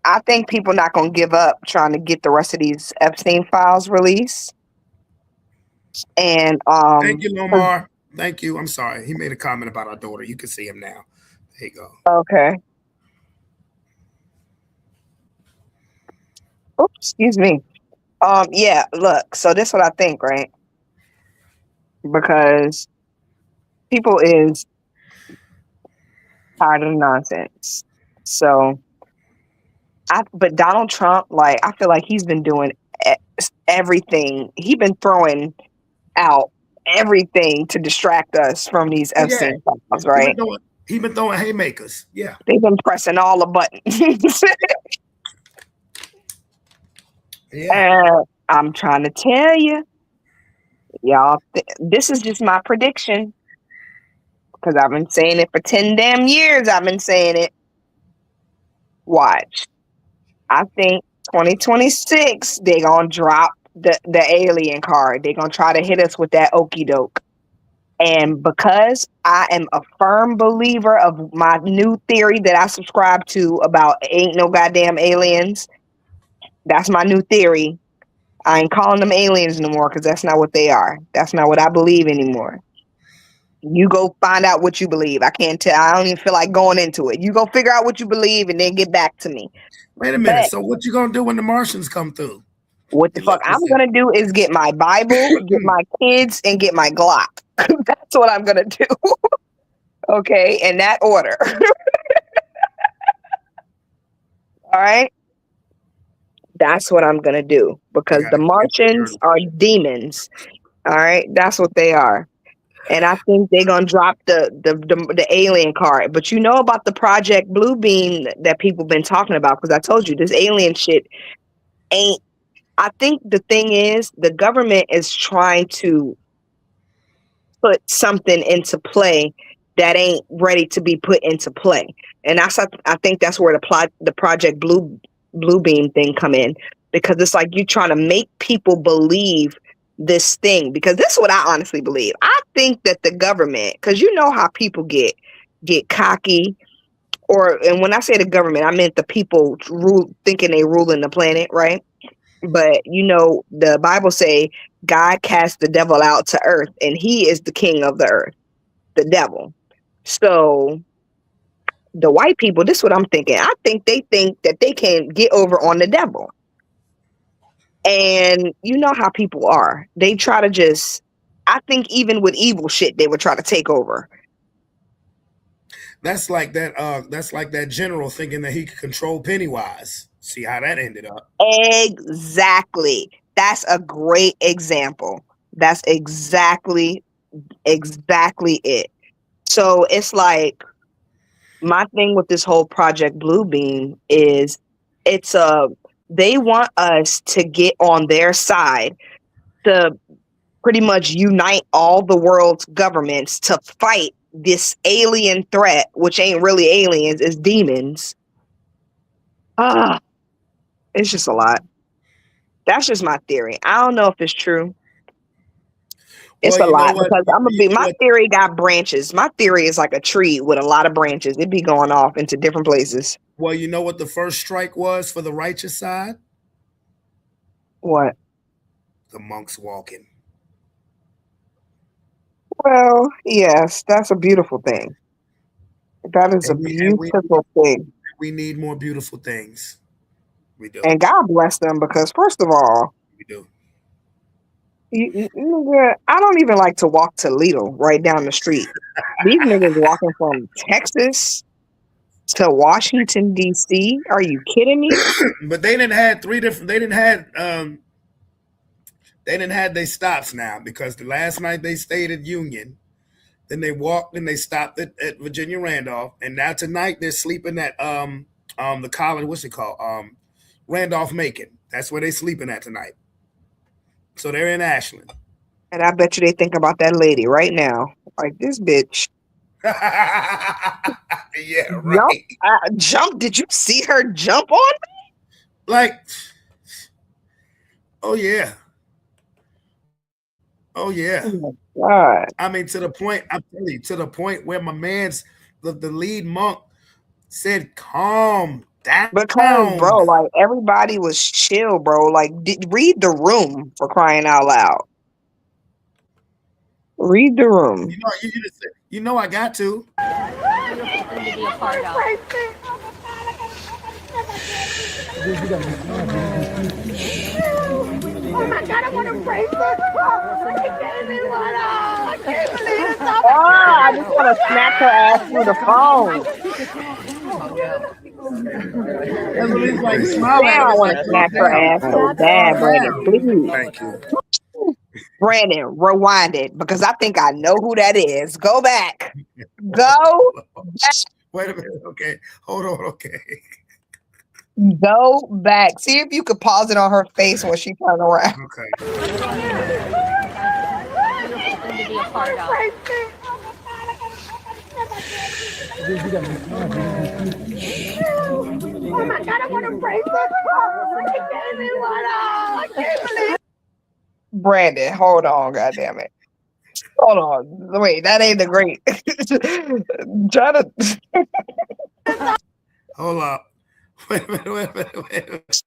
I think people not gonna give up trying to get the rest of these Epstein files released. And thank you, Lomar. Thank you. I'm sorry. He made a comment about our daughter. You can see him now. There you go. Okay. Oops, excuse me. Yeah, look, so this is what I think, right? Because people is tired of the nonsense. So but Donald Trump, like, I feel like he's been doing everything. He's been throwing out everything to distract us from these Epstein files, right? He been throwing haymakers. Yeah. They've been pressing all the buttons. Yeah. I'm trying to tell you, y'all, this is just my prediction. Because I've been saying it for 10 damn years. I've been saying it. Watch. I think 2026, they're going to drop the alien card. They're going to try to hit us with that okie doke. And because I am a firm believer of my new theory that I subscribe to about ain't no goddamn aliens, that's my new theory. I ain't calling them aliens no more because that's not what they are. That's not what I believe anymore. You go find out what you believe. I can't tell. I don't even feel like going into it. You go figure out what you believe and then get back to me. Wait a minute. So what you gonna do when the Martians come through? What the fuck I'm gonna do is get my Bible, get my kids, and get my Glock. That's what I'm gonna do. Okay, in that order. All right. That's what I'm gonna do because the Martians are demons. All right, that's what they are. And I think they're gonna drop the alien card. But you know about the Project Bluebeam that people been talking about, because I told you this alien shit ain't. I think the thing is the government is trying to put something into play that ain't ready to be put into play. And I think that's where the Project Bluebeam thing come in, because it's like you trying to make people believe this thing, because this is what I honestly believe. I think that the government, because you know how people get cocky, and when I say the government, I meant the people thinking they ruling the planet, right? But you know, the Bible say God cast the devil out to earth, and he is the king of the earth, the devil. So the white people, this is what I'm thinking. I think they think that they can get over on the devil. And you know how people are. They try to I think even with evil shit, they would try to take over. That's like that general thinking that he could control Pennywise. See how that ended up. Exactly. That's a great example. That's exactly it. So it's like, my thing with this whole Project Bluebeam is they want us to get on their side to pretty much unite all the world's governments to fight this alien threat, which ain't really aliens, it's demons. It's just a lot. That's just my theory. I don't know if it's true. It's a lot because my theory got branches. My theory is like a tree with a lot of branches. It'd be going off into different places. Well, you know what the first strike was for the righteous side? What? The monks walking. Well, yes, that's a beautiful thing. That is a beautiful thing. We need more beautiful things. We do. And God bless them, because first of all, we do. I don't even like to walk to Lidl right down the street. These niggas walking from Texas to Washington, D.C. Are you kidding me? But they didn't have their stops now, because the last night they stayed at Union, then they walked and they stopped at Virginia Randolph, and now tonight they're sleeping at the college, what's it called? Randolph-Macon. That's where they're sleeping at tonight. So they're in Ashland. And I bet you they think about that lady right now. Like, this bitch. Yeah, right. Jump. Did you see her jump on me? Like, oh yeah. Oh yeah. Oh my God. I mean, to the point where my man's the lead monk said, "Calm down." Because, bro, like, everybody was chill, bro. Like, read The Room, for crying out loud. Read The Room. You know I got to. Oh my God, I want to break this. They gave me one. Oh, I can't believe it. Oh, I just want to smack her ass through the phone. That's what he's like. Smile Now I at want to smack her ass so bad, Brandon. Please. Thank you. Brandon, rewind it because I think I know who that is. Go back. Go back. Wait a minute. Okay. Hold on. Okay. Go back. See if you could pause it on her face when she turned around. Okay. Oh my God, I want to break this. They gave me one. Oh, I can't believe it. Brandon, hold on, goddammit. Hold on. Wait, that ain't the great. Try to Hold up. Wait a minute.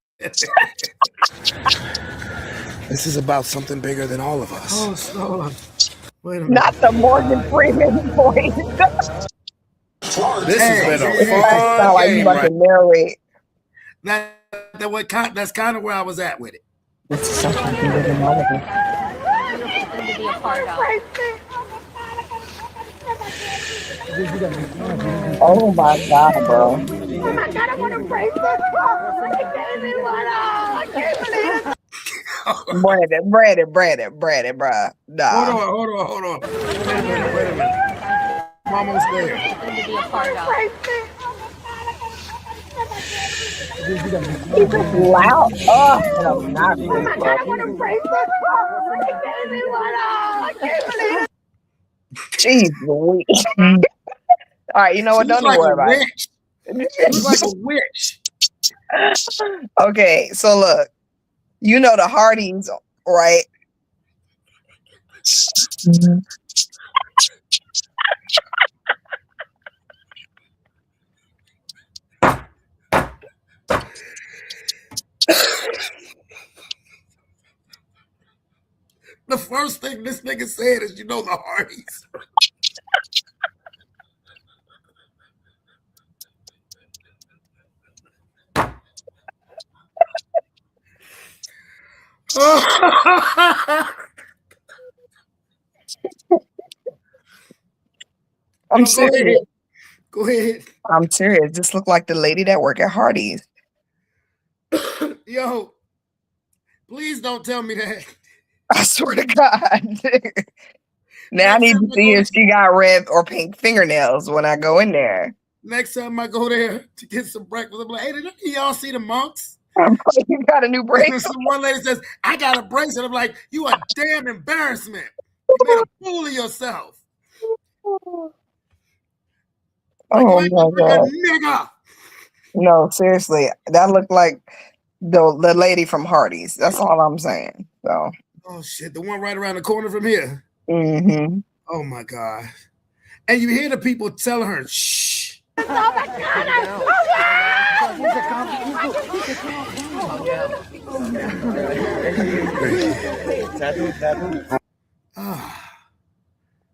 This is about something bigger than all of us. Oh, hold on. Wait a minute. not the Morgan Freeman voice. This has been a Sound fun like you game, about right? to narrate. That's kind of where I was at with it. This is something bigger than all of us. Oh my God, bro. Oh my God, I want to break this. They gave me one. Oh, I can't believe it. Brandon, bruh. Nah. Hold on. Wait a minute. I'm almost there. He's just loud. Oh, and I'm not. Oh my God, I want to break this. They gave me one. Oh, I can't believe it. Jeez Louise. All right, you know what? She's Don't like worry a about witch. She's like a witch. it. Okay, so look, you know the Hardys, right? The first thing this nigga said is, you know, the Hardys. I'm Go serious. ahead. Go ahead. I'm serious. This look like the lady that work at Hardee's. Yo, please don't tell me that. I swear to God. Now I Next need time to I see go if she got red or pink fingernails when I go in there. Next time I go there to get some breakfast, I'm like, hey, did y'all see the monks? You got a new bracelet. Some one lady says, I got a bracelet. I'm like, you a damn embarrassment. You made a fool of yourself. Like, Oh you ain't my gonna bring God. a nigga. No, seriously. That looked like the lady from Hardee's. That's all I'm saying. So Oh shit, the one right around the corner from here. mm-hmm. Oh my God. And you hear the people telling her, shh. Oh my God.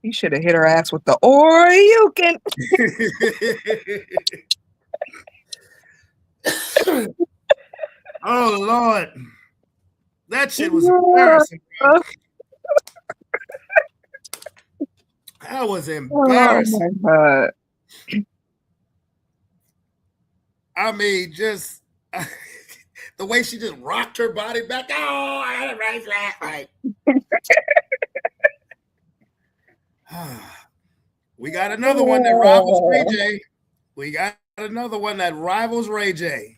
You should have hit her ass with the or you can. Oh Lord. That shit was embarrassing. Bro. That was embarrassing. Oh my God. I mean, just the way she just rocked her body back. Oh, I got it right flat. Right. We got another one that rivals Ray J. We got another one that rivals Ray J.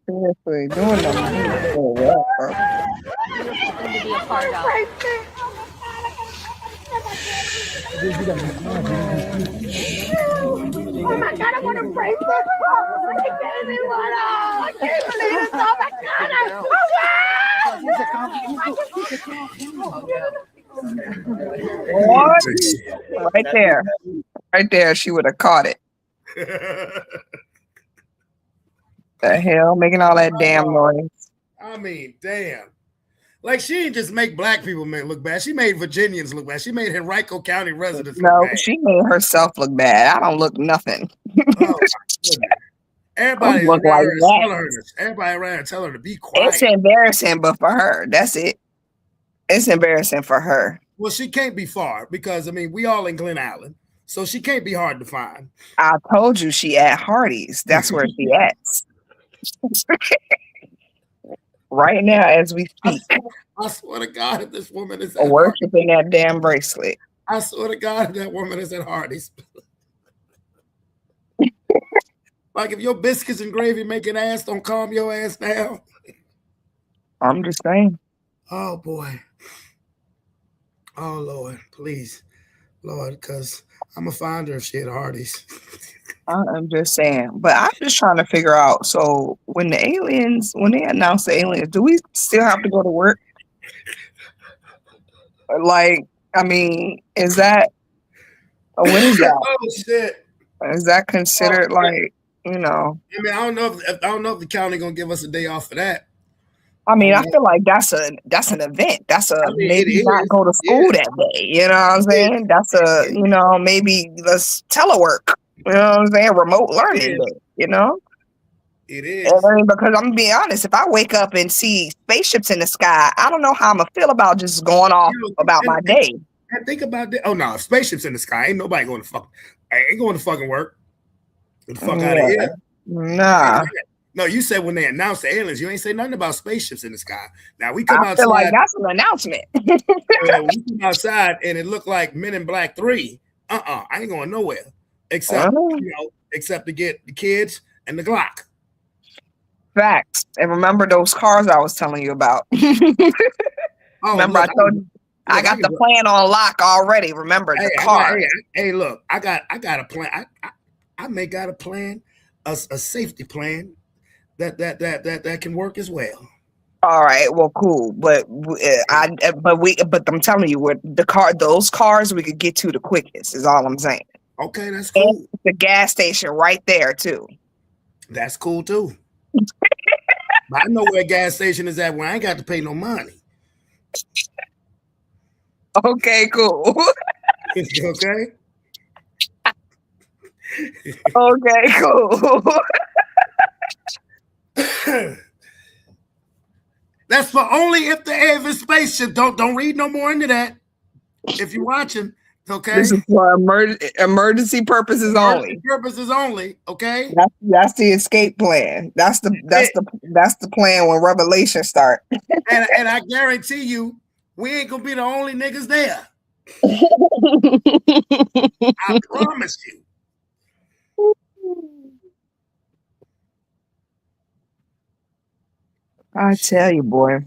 Seriously, doing them so well, bro. Oh my God, I want to break this. They gave me one. Oh, I can't believe it. Oh my God. What? Right there, she would have caught it. The hell, making all that damn noise. I mean, damn. Like, she didn't just make black people look bad. She made Virginians look bad. She made Henrico County residents look No, bad. she made herself look bad. I don't look nothing. Oh, everybody look around like her that. telling her. Everybody around her telling her to be quiet. It's embarrassing, but for her, that's it. It's embarrassing for her. Well, she can't be far because I mean we all in Glen Allen, so she can't be hard to find. I told you she at Hardee's. That's where she at. Right now, as we speak. I swear to God, if this woman is worshiping that damn bracelet. I swear to God, if that woman is at Hardee's. Like if your biscuits and gravy making ass don't calm your ass down. I'm just saying. Oh boy. Oh Lord, please, Lord, because I'm gonna find her if she at Hardee's. I'm just saying, but I'm just trying to figure out. So when they announce the aliens, do we still have to go to work? Like, I mean, is that what is that? Oh shit! Is that considered like, you know? I mean, I don't know if the county gonna give us a day off for that. I mean, I feel like that's an event. That's maybe not go to school that day. You know what I'm saying? That's maybe let's telework. You know what I'm saying? Remote learning day, you know? It is. Because I'm gonna be honest, if I wake up and see spaceships in the sky, I don't know how I'm gonna feel about just going off about my day. And think about that. Oh no, spaceships in the sky. Ain't nobody going to ain't going to fucking work. Get the fuck out of here. Nah. No, you said when they announced the aliens, you ain't say nothing about spaceships in the sky. Now we come outside. I feel like that's an announcement. We come outside and it looked like Men in Black 3. I ain't going nowhere except except to get the kids and the Glock. Facts. And remember those cars I was telling you about. Remember, I told you I got the plan on lock already. Remember the car. Hey, look, I got a plan. I may got a plan, a safety plan that can work as well. All right, well, cool, but I'm telling you, with those cars we could get to the quickest is all I'm saying. Okay, that's cool. And the gas station right there too. That's cool too. I know where a gas station is at where I ain't got to pay no money. Okay, cool. Okay. Okay, cool. That's for only if the Avis spaceship. Don't read no more into that. If you're watching, okay. This is for emergency purposes only. Purposes only, okay. That's the escape plan. That's the plan when Revelation start. and I guarantee you, we ain't gonna be the only niggas there. I promise you. I tell you, boy.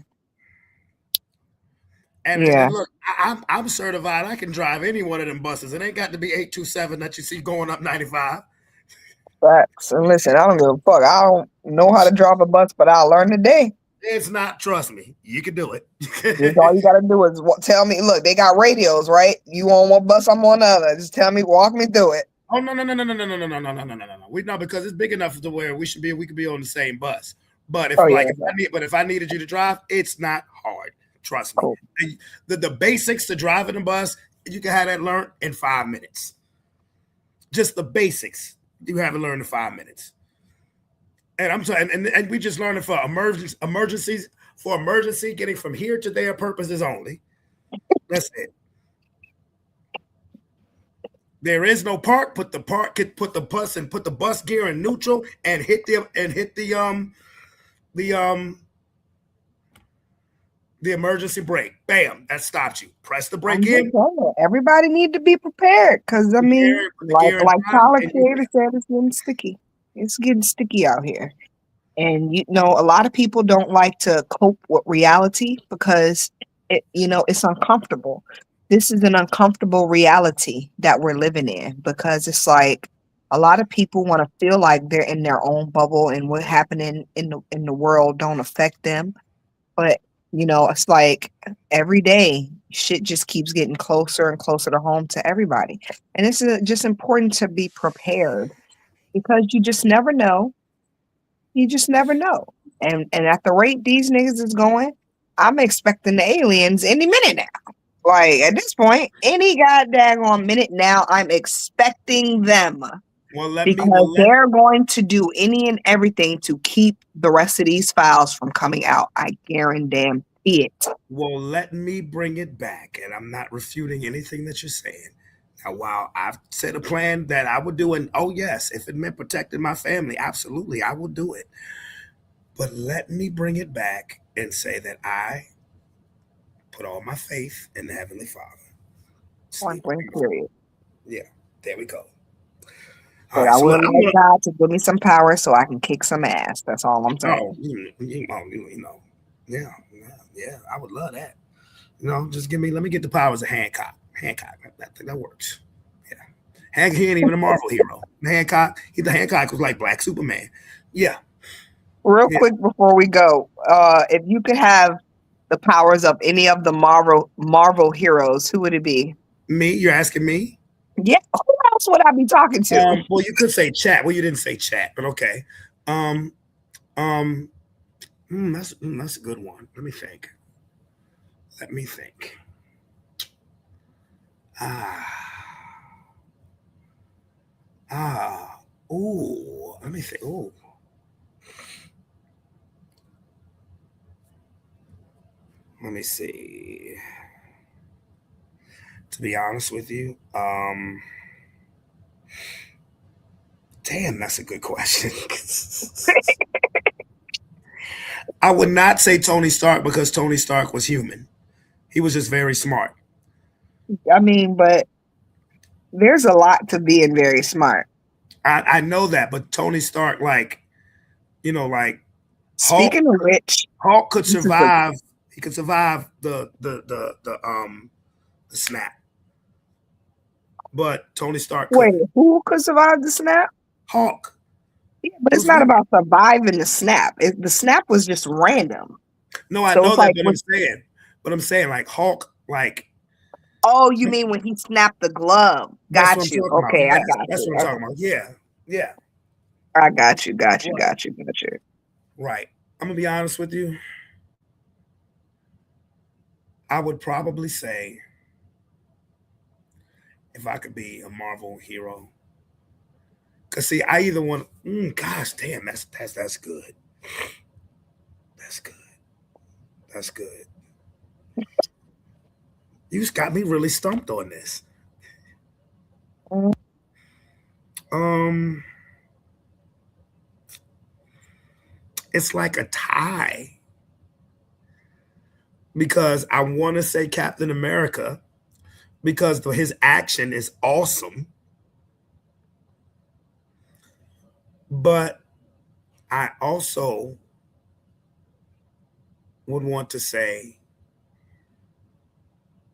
And look, I'm certified. I can drive any one of them buses. It ain't got to be 827 that you see going up 95. Facts. And listen, I don't give a fuck. I don't know how to drive a bus, but I'll learn today. It's not. Trust me, you can do it. All you gotta do is tell me. Look, they got radios, right? You on one bus, I'm on the other. Just tell me, walk me through it. Oh no. We know because it's big enough to where we could be on the same bus. But if if I needed you to drive, it's not hard. Trust me. Cool. The basics to driving a bus, you can have that learned in 5 minutes. Just the basics, you have it learned in 5 minutes. And I'm sorry, and we just learned it for emergencies, getting from here to there purposes only. That's it. There is no park. Put the bus gear in neutral and hit the emergency brake. Bam, that stops you. Press the brake in. Everybody need to be prepared because I mean, like Tyler Creator said, it's getting sticky. It's getting sticky out here. And a lot of people don't like to cope with reality because it's uncomfortable. This is an uncomfortable reality that we're living in because it's like a lot of people want to feel like they're in their own bubble and what's happening in the world don't affect them. But it's like every day shit just keeps getting closer and closer to home to everybody. And it's just important to be prepared because you just never know. You just never know. And at the rate these niggas is going, I'm expecting the aliens any minute now. Like at this point, any goddamn minute now, I'm expecting them. Because they're going to do any and everything to keep the rest of these files from coming out. I guarantee it. Well, let me bring it back, and I'm not refuting anything that you're saying. Now, while I've set a plan that I would do, and oh yes, if it meant protecting my family, absolutely, I will do it. But let me bring it back and say that I put all my faith in the Heavenly Father. Point blank period. Yeah, there we go. But right, I so will I'm like gonna- God to give me some power so I can kick some ass. That's all I'm saying. Oh, you know, yeah, I would love that. You know, just let me get the powers of Hancock. Hancock, I think that works. Yeah, Hancock, he ain't even a Marvel hero. Hancock was like Black Superman. Yeah. Real Yeah. quick before we go, if you could have the powers of any of the Marvel heroes, who would it be? Me? You're asking me? Yeah, who else would I be talking to? Well, you could say chat. Well, you didn't say chat, but okay. That's a good one. Let me think. Ooh, let me think. Ooh. Let me see. To be honest with you, damn, that's a good question. I would not say Tony Stark because Tony Stark was human. He was just very smart. I mean, but there's a lot to being very smart. I know that, but Tony Stark, like Speaking of which, Hulk could survive. He could survive the snap. But Tony Stark wait, who could survive the snap? Hulk. Yeah, but it's not about surviving the snap. The snap was just random. No, I know that, but I'm saying like Hulk, like. Oh, you mean when he snapped the glove? Got you. Okay, I got you. That's what I'm talking about. Yeah. I got you. Right. I'm gonna be honest with you. I would probably say, if I could be a Marvel hero, because see, I either want. Gosh, damn, that's good. That's good. You just got me really stumped on this. It's like a tie. Because I want to say Captain America because his action is awesome. But I also would want to say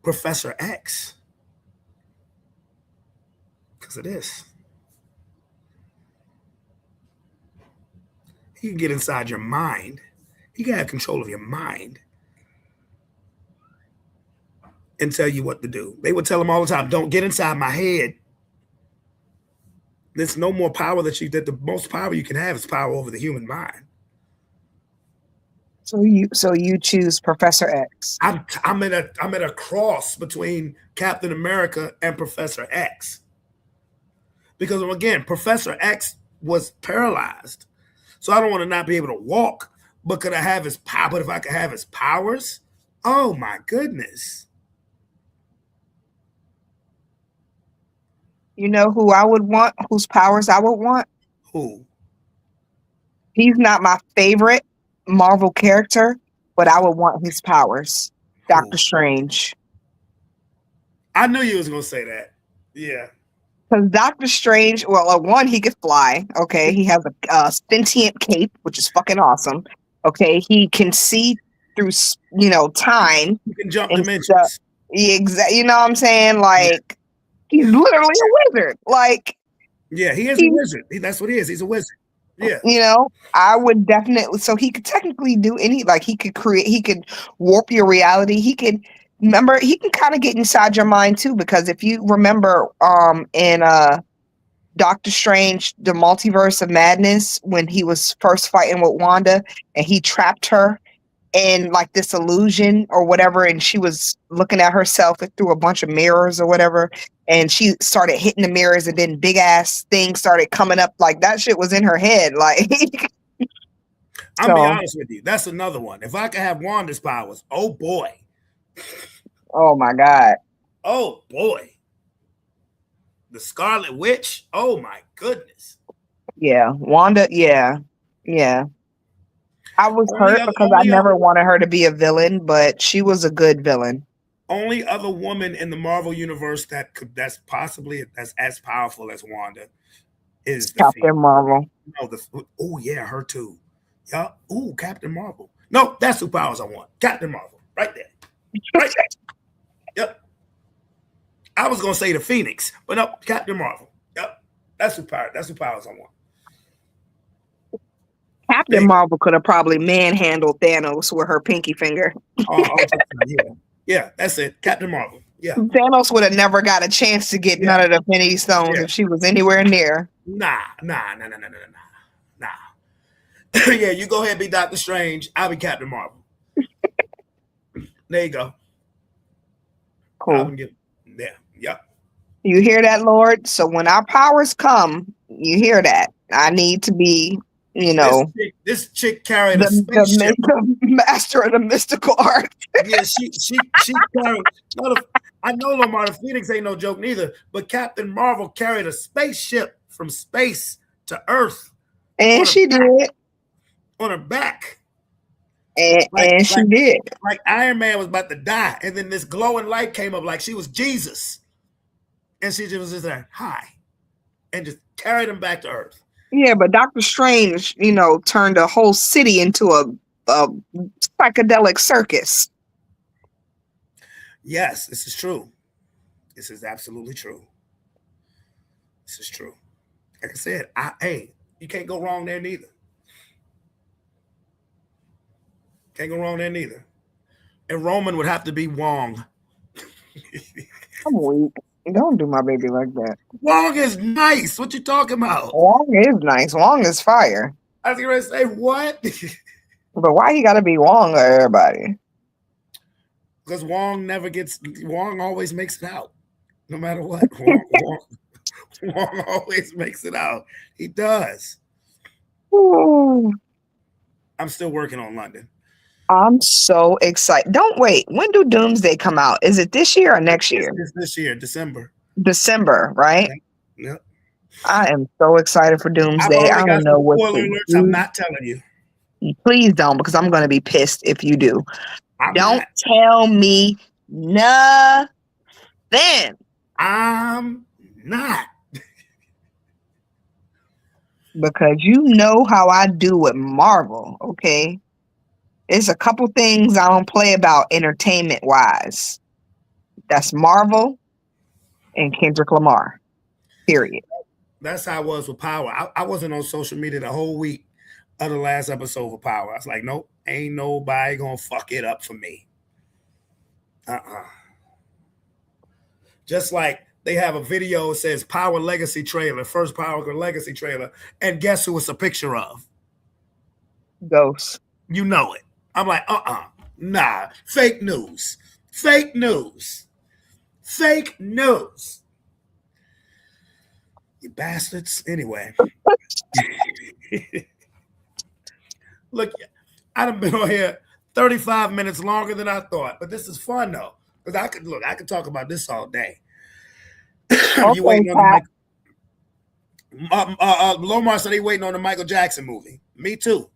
Professor X because of this. He can get inside your mind. He can have control of your mind and tell you what to do. They would tell him all the time, don't get inside my head. There's no more power that the most power you can have is power over the human mind. So you choose Professor X. I'm at a cross between Captain America and Professor X. Because again, Professor X was paralyzed. So I don't want to not be able to walk, but could I have his power? But if I could have his powers, oh my goodness. You know who I would want, whose powers I would want? Who? He's not my favorite Marvel character, but I would want his powers. Doctor Strange. I knew you was going to say that. Yeah. Because Doctor Strange, well, one, he could fly. Okay. He has a sentient cape, which is fucking awesome. Okay. He can see through, time. He can jump dimensions. Exactly. You know what I'm saying? Like, he's literally a wizard. Like, yeah, he is a wizard. That's what he is. He's a wizard. Yeah. I would definitely. So he could technically do he could warp your reality. He can kind of get inside your mind too, because if you remember, in Doctor Strange, the Multiverse of Madness, when he was first fighting with Wanda and he trapped her in like this illusion or whatever, and she was looking at herself through a bunch of mirrors or whatever, and she started hitting the mirrors, and then big ass things started coming up. Like that shit was in her head. Like I'm be honest with you. That's another one. If I could have Wanda's powers, oh boy. Oh my God. Oh boy. The Scarlet Witch. Oh my goodness. Yeah. Wanda. Yeah. Yeah. I was hurt because I never wanted her to be a villain, but she was a good villain. Only other woman in the Marvel universe that's as powerful as Wanda is Captain Marvel. No, oh yeah, her too. Yeah. Ooh, Captain Marvel. No, that's who powers I want. Captain Marvel. Right there. Right there. Yep. I was gonna say the Phoenix, but no, Captain Marvel. Yep. That's who powers I want. Captain Marvel could have probably manhandled Thanos with her pinky finger. Yeah, that's it. Captain Marvel. Yeah. Thanos would have never got a chance to get none of the Infinity Stones if she was anywhere near. Nah. Yeah, you go ahead and be Doctor Strange. I'll be Captain Marvel. There you go. Cool. Yep. You hear that, Lord? So when our powers come, you hear that. I need to be, this chick carried a spaceship. The master of the mystical art. Yeah, she carried. I know Lamar the Phoenix ain't no joke neither, but Captain Marvel carried a spaceship from space to Earth, and she did on her back. And she did. Like Iron Man was about to die, and then this glowing light came up like she was Jesus, and she just was just there, hi, and just carried him back to Earth. Yeah, but Doctor Strange, turned a whole city into a psychedelic circus. Yes, this is true. This is absolutely true. This is true. Like I said, you can't go wrong there neither. Can't go wrong there neither. And Roman would have to be Wong. I'm weak. Don't do my baby like that. Wong is nice. What you talking about? Wong is nice. Wong is fire. I was going to say, what? But why he got to be Wong or everybody? Because Wong always makes it out. No matter what. Wong always makes it out. He does. Ooh. I'm still working on London. I'm so excited. Don't wait. When do Doomsday come out? Is it this year or next year? It's this year, December. December, right? Yep. I am so excited for Doomsday. I don't know what to do. I'm not telling you. Please don't, because I'm going to be pissed if you do. Don't tell me nothing. I'm not. Because you know how I do with Marvel, okay? There's a couple things I don't play about entertainment-wise. That's Marvel and Kendrick Lamar, period. That's how I was with Power. I wasn't on social media the whole week of the last episode of Power. I was like, nope, ain't nobody gonna fuck it up for me. Just like they have a video that says Power Legacy trailer, first Power Legacy trailer, and guess who it's a picture of? Ghost. You know it. I'm like, nah, fake news. Fake news. Fake news. You bastards. Anyway. Look, I've been on here 35 minutes longer than I thought, but this is fun though. Because I could talk about this all day. You waiting on the Lomar said he waiting on the Michael Jackson movie. Me too.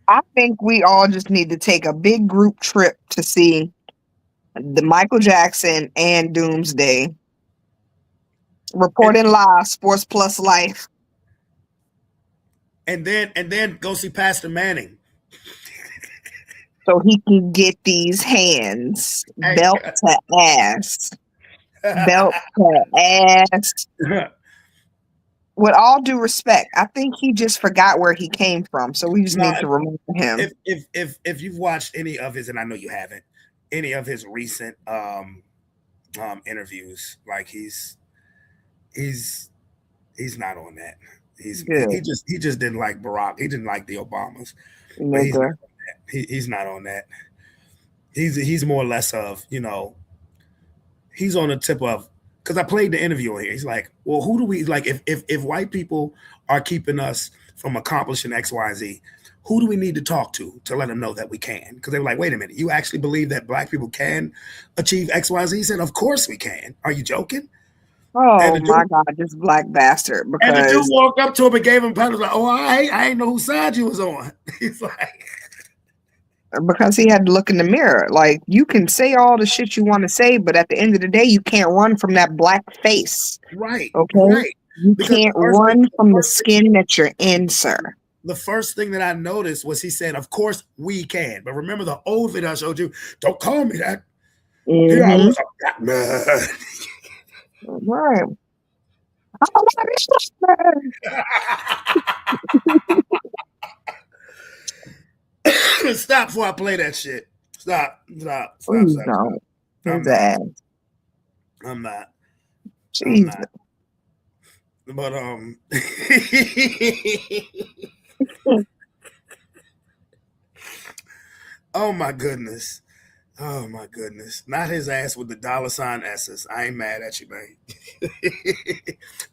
I think we all just need to take a big group trip to see the Michael Jackson and Doomsday. Reporting live, Sports Plus Life. And then go see Pastor Manning. So he can get these hands belt to ass. Belt to ass. With all due respect, I think he just forgot where he came from. So we just need to remove him. If you've watched any of his, and I know you haven't, any of his recent interviews, like he's not on that. He just didn't like Barack. He didn't like the Obamas. He's not on that. He's more or less of, he's on the tip of, because I played the interview here. He's like, well, who do we like if white people are keeping us from accomplishing X, Y, Z. Who do we need to talk to let them know that we can? Because they were like, wait a minute, you actually believe that Black people can achieve X, Y, Z? He said, of course we can. Are you joking? Oh my God, this black bastard! And the dude Because walked up to him and gave him pedals like, oh, I ain't know whose side you was on. He's like, he had to look in the mirror. Like, you can say all the shit you want to say, but at the end of the day, you can't run from that black face. right, Okay, right. you Because can't run from the skin that you're in, sir. The first thing that I noticed was he said, of course we can. But remember the old video I showed you, don't call me that. Mhm. Yeah, I was a black man. Right. Stop before I play that shit. Stop. Please don't. His ass. I'm not. Jesus. But oh my goodness. Oh my goodness. Not his ass with the $ S's. I ain't mad at you, man.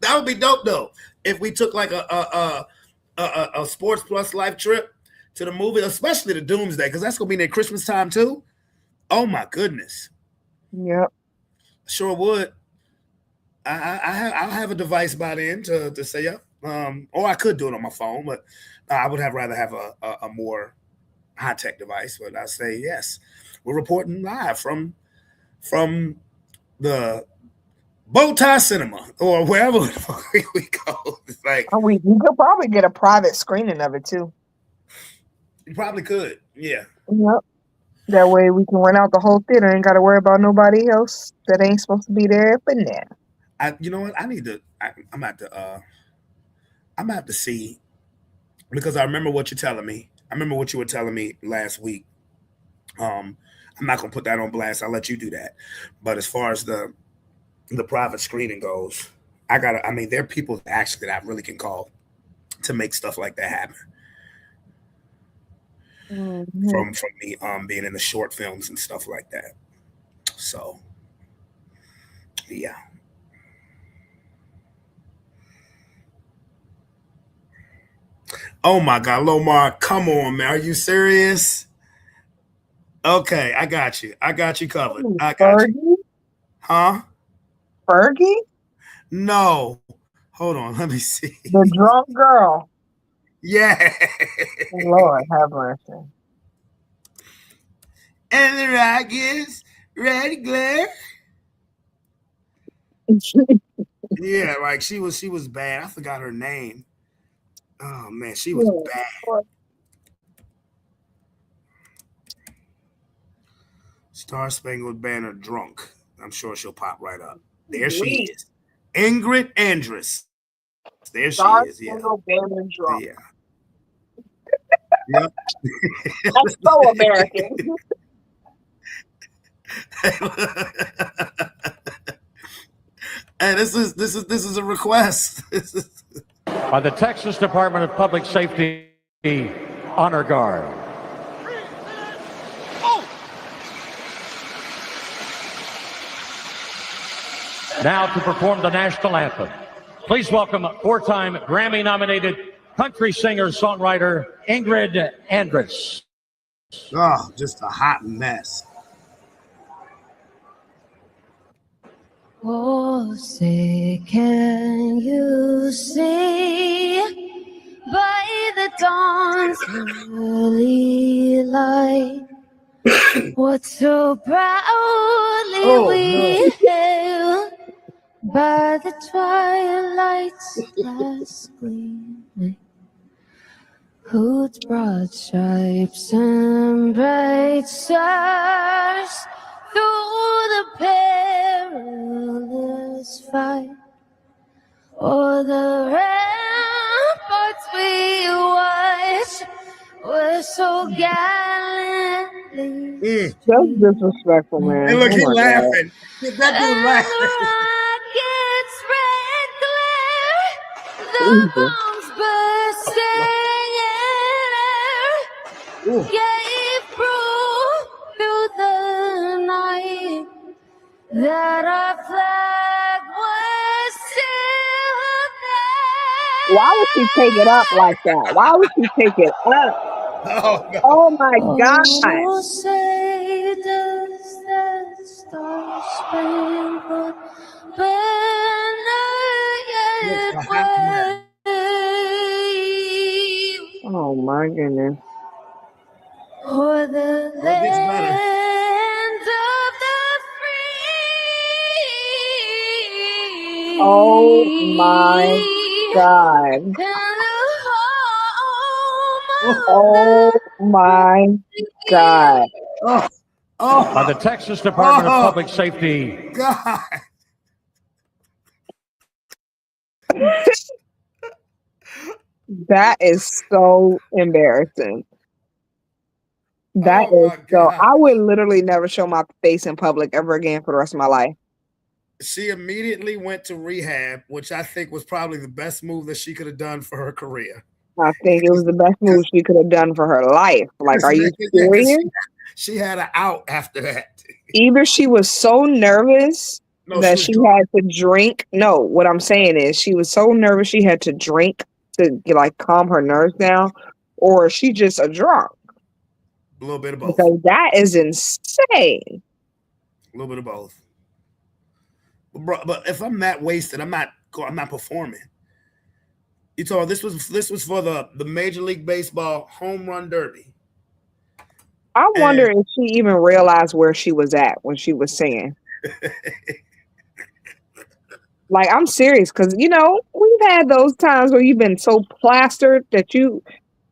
That would be dope though. If we took like a Sports Plus Life trip to the movie, especially the Doomsday, because that's gonna be near Christmas time too. Oh my goodness. Yep. Sure would. I'll have a device by then to say up. Or I could do it on my phone, but I would rather have a more high-tech device. But I say yes. We're reporting live from the Bowtie Cinema or wherever we go. It's like We could probably get a private screening of it too. you probably could. Yeah. Yep. That way we can rent out the whole theater. Ain't got to worry about nobody else that ain't supposed to be there. But nah. You know what? I'm gonna have to see, because I remember what you're telling me. I remember what you were telling me last week. I'm not gonna put that on blast. I'll let you do that. But as far as the private screening goes, there are people actually that I really can call to make stuff like that happen. Mm-hmm. From me being in the short films and stuff like that. So yeah. Oh my God, Lomar, come on, man. Are you serious? Okay, I got you. I got you covered. I got Fergie? you. Huh? Fergie? No. Hold on, let me see. The drunk girl. Yeah. Lord have mercy. And the Rockets, ready, glare. Yeah, like she was bad. I forgot her name. Oh man, she was bad. Star Spangled Banner drunk. I'm sure she'll pop right up. There she is. Ingrid Andress. There she is. Yeah. Banner drunk. Yeah. Yep. That's so American. Hey, this is a request. By the Texas Department of Public Safety Honor Guard. Now to perform the national anthem. Please welcome four-time Grammy-nominated country singer-songwriter Ingrid Andress. Oh, just a hot mess. Oh, say, can you see by the dawn's early light what so proudly we hailed by the twilight's last gleaming, whose broad stripes and bright stars through the perilous fight, o'er the ramparts we watched were so gallantly. That's disrespectful, man. And look, Oh he my laughing. That dude laughing. The bombs bursting in air gave proof through the night that our flag was still Why would she take it up like that? Why would she take it up? Oh, no. Oh my God. Oh, say does that star-spangled banner yet wave Oh my goodness. o'er the Oh, it gets better. land of the free? Oh my God. And the home of Oh my God. Oh, By the Texas Department of Oh. Public Safety. God. That is so embarrassing. That Oh, is my so. God. I would literally never show my face in public ever again for the rest of my life. She immediately went to rehab, which I think was probably the best move that she could have done for her career. I think it was the best move she could have done for her life. Like, are you Yeah, 'cause serious? she had an out after that. Either she was so nervous No, that she she was had to drink. No, what I'm saying is she was so nervous she had to drink to like calm her nerves down, or she just a drunk. A little bit of both. Because that is insane. A little bit of both. But if I'm that wasted, I'm not performing. You told this was for the Major League Baseball Home Run Derby. I wonder if she even realized where she was at when she was singing. Like, I'm serious, because we've had those times where you've been so plastered that you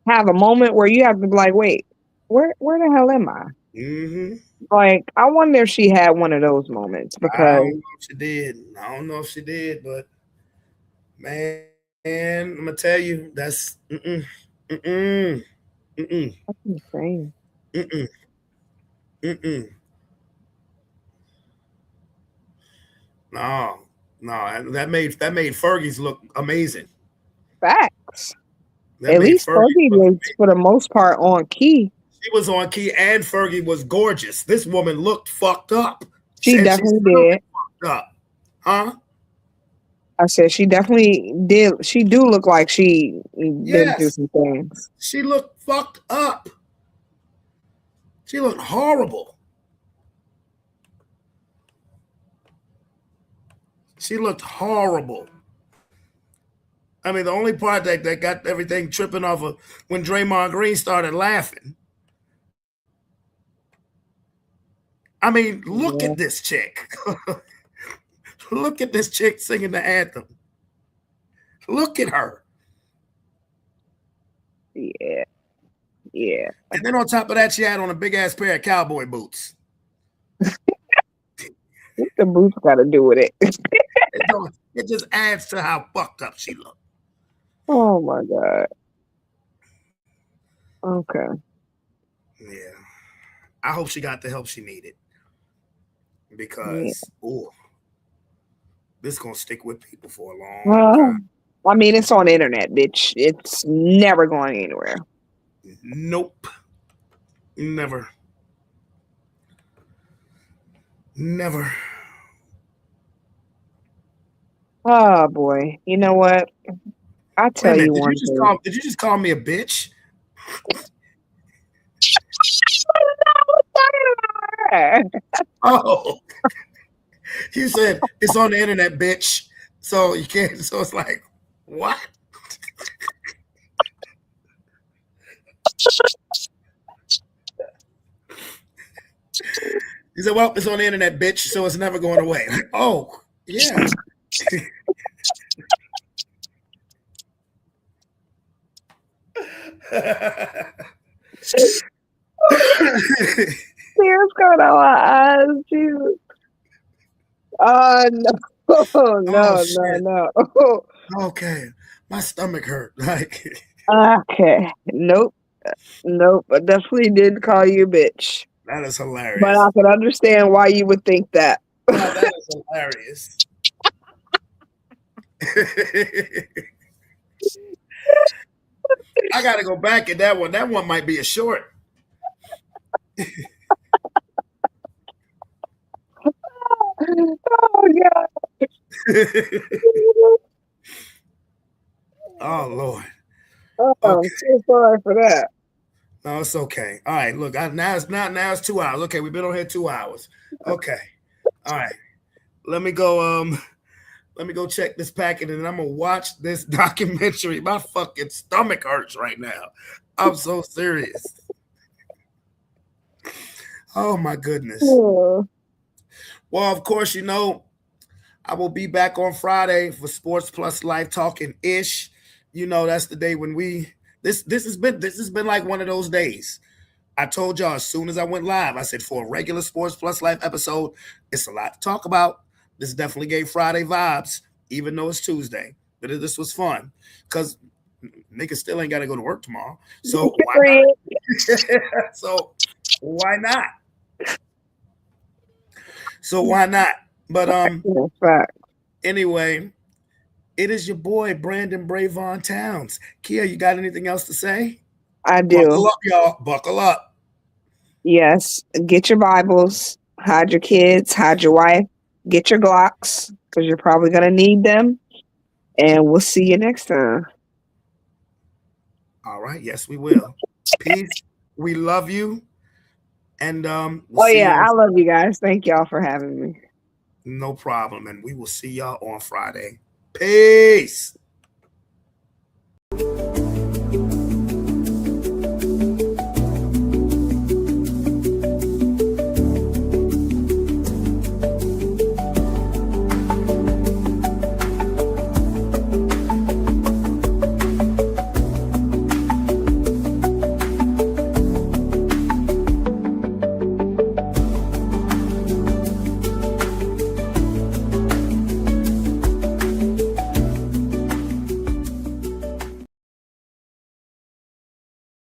have a moment where you have to be like, wait, where the hell am I? Mm-hmm. Like, I wonder if she had one of those moments, I because don't know if she did. I don't know if she did, but man, I'm gonna tell you, that's that's insane. No, that made Fergie's look amazing. Facts. That At made least Fergie was, for the most part, on key. She was on key, and Fergie was gorgeous. This woman looked fucked up. She Said definitely still did. fucked up. Huh? I said she definitely did. She do look like she been through Yes. some things. She looked fucked up. She looked horrible. She looked horrible. I mean, the only part that got everything tripping off of when Draymond Green started laughing. I mean, look at this chick. Look at this chick singing the anthem. Look at her. Yeah. Yeah. And then on top of that, she had on a big ass pair of cowboy boots. What the boots got to do with it? It just adds to how fucked up she looked. Oh my God. Okay. Yeah. I hope she got the help she needed. Because, this is going to stick with people for a long time. I mean, it's on the internet, bitch. It's never going anywhere. Nope. Never. Oh boy. You know what? I'll tell you one thing. Did you just call me a bitch? Oh. You said it's on the internet, bitch. So you can't. So it's like, what? He said, well, it's on the internet, bitch, so it's never going away. Like, oh, yeah. Tears coming out my eyes, Jesus. No. Okay. My stomach hurt. Like, okay. Nope. I definitely did call you a bitch. That is hilarious. But I can understand why you would think that. No, that is hilarious. I gotta go back at that one. That one might be a short. Oh God. Oh Lord. Oh, I'm so sorry for that. No, it's okay. All right, look, now it's 2 hours. Okay, we've been on here 2 hours. Okay. All right. Let me go check this packet and I'm gonna watch this documentary. My fucking stomach hurts right now. I'm so serious. Oh my goodness. Oh. Well, of course, you know, I will be back on Friday for Sports Plus Life Talking Ish. You know, that's the day when this has been like one of those days. I told y'all as soon as I went live, I said for a regular Sports Plus Life episode, it's a lot to talk about. This definitely gave Friday vibes, even though it's Tuesday. But this was fun because niggas still ain't got to go to work tomorrow. So why not? So why not? So why not? But anyway, it is your boy Brandon Bravon Towns. Kia, you got anything else to say? I do. Buckle up, y'all. Buckle up. Yes. Get your Bibles. Hide your kids. Hide your wife. Get your Glocks because you're probably going to need them. And we'll see you next time. All right. Yes, we will. Peace. We love you. And I love you guys. Thank y'all for having me. No problem. And we will see y'all on Friday. Peace.